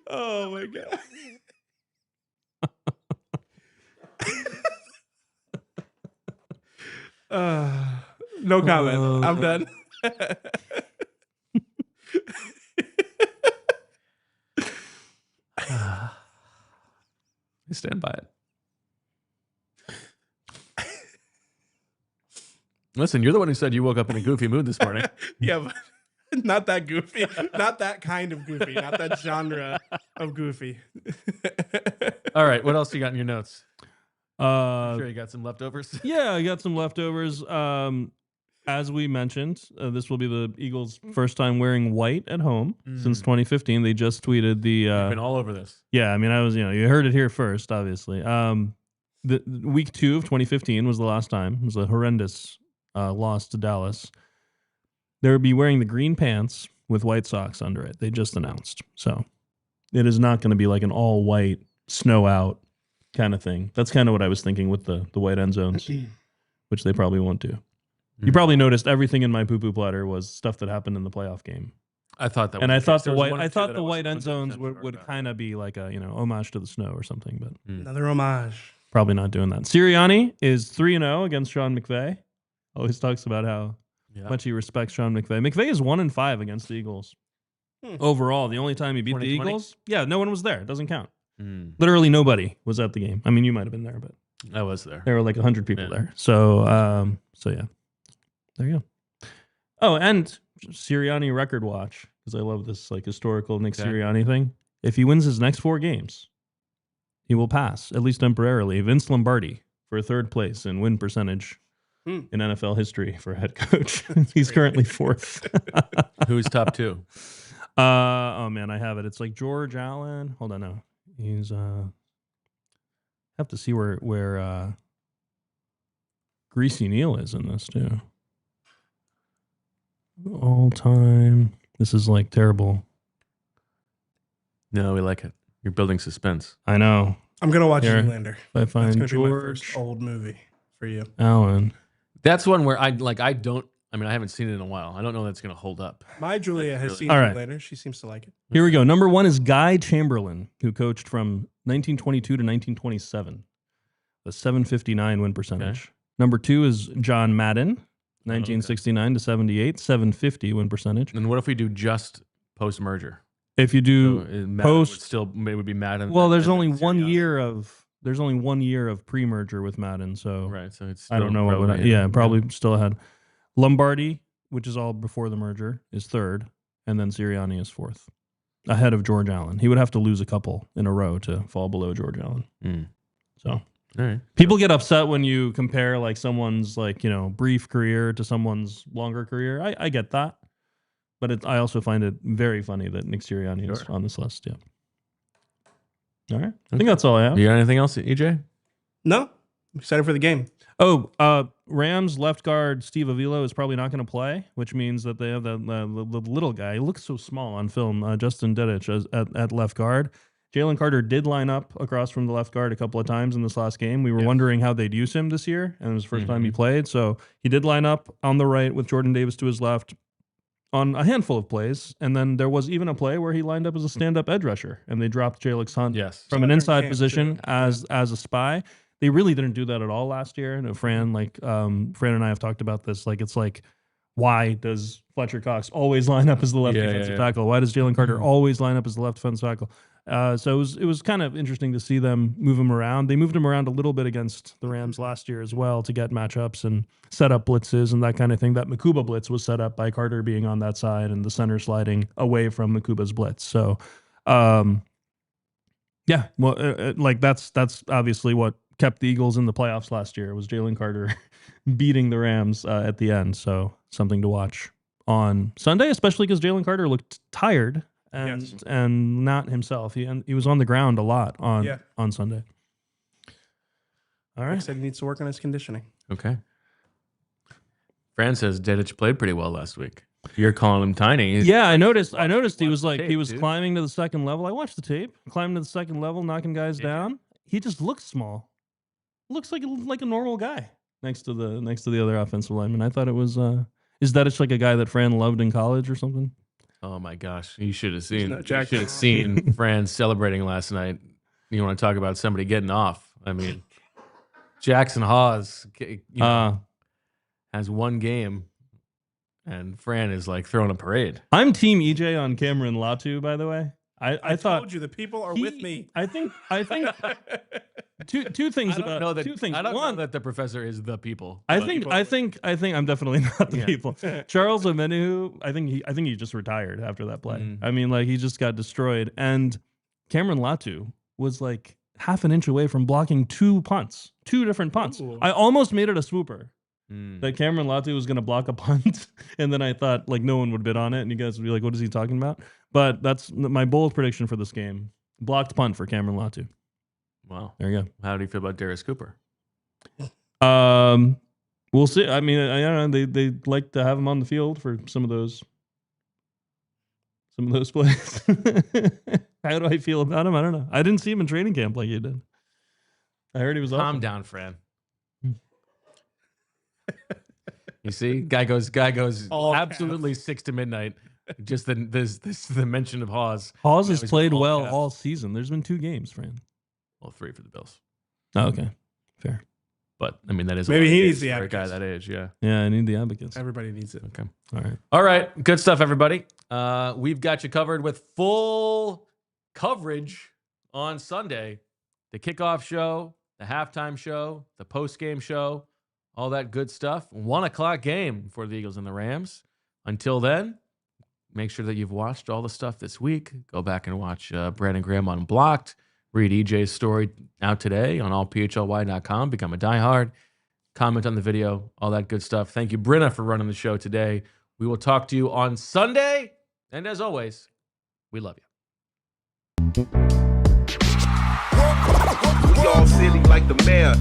Oh my God. No comment. I'm done. I stand by it. Listen, you're the one who said you woke up in a goofy mood this morning. Yeah, but not that goofy. Not that kind of goofy. Not that genre of goofy. All right, what else you got in your notes? I'm sure you got some leftovers. Yeah, I got some leftovers. As we mentioned, this will be the Eagles' first time wearing white at home since 2015. They just tweeted the. I've been all over this. Yeah, I mean, you heard it here first, obviously. The week 2 of 2015 was the last time. It was a horrendous loss to Dallas. They would be wearing the green pants with white socks under it. They just announced. So it is not going to be like an all white snow out kind of thing. That's kind of what I was thinking with the white end zones, which they probably won't do. You probably noticed everything in my poo-poo platter was stuff that happened in the playoff game. I thought that, and I thought the white end zones would kind of be like a homage to the snow or something, but another homage. Probably not doing that. Sirianni is 3-0 against Sean McVay. Always talks about how much he respects Sean McVay. McVay is 1-5 against the Eagles. Overall, the only time he beat the Eagles, no one was there. It doesn't count. Literally nobody was at the game. I mean, you might have been there, but I was there. There were like 100 people there. So yeah, there you go. Oh, and Sirianni record watch, because I love this like historical Nick Sirianni thing. If he wins his next 4 games, he will pass, at least temporarily, Vince Lombardi for 3rd place in win percentage in NFL history for a head coach. He's currently 4th. Who's top 2? Oh man, I have it. It's like George Allen. Hold on, no. He's have to see where Greasy Neal is in this too. All time. This is like terrible. No, we like it. You're building suspense. I know. I'm gonna watch Zoolander. If I find That's gonna George be my first old movie for you. Allen. That's one where I haven't seen it in a while. I don't know that's gonna hold up. My Julia has seen Zoolander. She seems to like it. Here we go. Number 1 is Guy Chamberlain, who coached from 1922 to 1927. A 759 win percentage. Okay. Number 2 is John Madden, 1969 to 78, 750 win percentage. And what if we do just post merger? If you do post, still would be Madden. Well, there's only 1 year of pre-merger with Madden, so right. So it's I don't know what would. Probably still ahead. Lombardi, which is all before the merger, is 3rd, and then Sirianni is 4th, ahead of George Allen. He would have to lose a couple in a row to fall below George Allen. So, all right. People get upset when you compare like someone's brief career to someone's longer career. I get that, but I also find it very funny that Nick Sirianni is on this list. Yeah. All right. I think that's all I have. You got anything else, EJ? No. I'm excited for the game. Oh, Rams left guard Steve Avila is probably not going to play, which means that they have the little guy. He looks so small on film, Justin Dudhat at left guard. Jalen Carter did line up across from the left guard a couple of times in this last game. We were wondering how they'd use him this year, and it was the first time he played. So he did line up on the right with Jordan Davis to his left on a handful of plays, and then there was even a play where he lined up as a stand-up edge rusher, and they dropped Jalix Hunt from an inside position as a spy. They really didn't do that at all last year. And Fran and I have talked about this. Like, it's like, why does Fletcher Cox always line up as the left defensive tackle? Why does Jalen Carter always line up as the left defensive tackle? So it was kind of interesting to see them move him around. They moved him around a little bit against the Rams last year as well to get matchups and set up blitzes and that kind of thing. That Makuba blitz was set up by Carter being on that side and the center sliding away from Makuba's blitz. So, that's obviously what kept the Eagles in the playoffs last year. Was Jalen Carter beating the Rams at the end. So something to watch on Sunday, especially because Jalen Carter looked tired and not himself. He was on the ground a lot on Sunday. All right. He said he needs to work on his conditioning. Okay. Fran says Dudhat played pretty well last week. You're calling him tiny. Yeah, I noticed he was like, he was climbing to the second level. I watched the tape, climbing to the second level, knocking guys down. He just looks small. Looks like a normal guy next to the other offensive lineman. I thought it was is that it's like a guy that Fran loved in college or something? Oh my gosh, you should have seen Fran celebrating last night. You want to talk about somebody getting off? I mean, Jackson Hawes has one game, and Fran is like throwing a parade. I'm Team EJ on Cameron Latu, by the way. I thought told you the people are with me. I think two things I don't know that the professor is the people. I think I'm definitely not the people. Charles Omenihu, I think he just retired after that play. I mean, like, he just got destroyed. And Cameron Latu was like half an inch away from blocking two different punts. Ooh. I almost made it a swooper. That Cameron Latu was going to block a punt, and then I thought like no one would bid on it, and you guys would be like, "What is he talking about?" But that's my bold prediction for this game: blocked punt for Cameron Latu. Wow, there you go. How do you feel about Darius Cooper? We'll see. I mean, I don't know. They like to have him on the field for some of those plays. How do I feel about him? I don't know. I didn't see him in training camp like you did. I heard he was calm down, Fran. You see, guy goes all absolutely caps. 6 to midnight. Just the mention of Hawes. Hawes has played well all season. There's been 2 games, Fran. Well, 3 for the Bills. Oh, okay, fair. But I mean, that is maybe he needs the for a guy that age. Yeah, I need the advocates. Everybody needs it. Okay, all right. Good stuff, everybody. We've got you covered with full coverage on Sunday. The kickoff show, the halftime show, the post-game show. All that good stuff. 1:00 game for the Eagles and the Rams. Until then, make sure that you've watched all the stuff this week. Go back and watch Brandon Graham Unblocked. Read EJ's story out today on allphly.com. Become a diehard. Comment on the video. All that good stuff. Thank you, Brenna, for running the show today. We will talk to you on Sunday. And as always, we love you. We all silly like the mayor.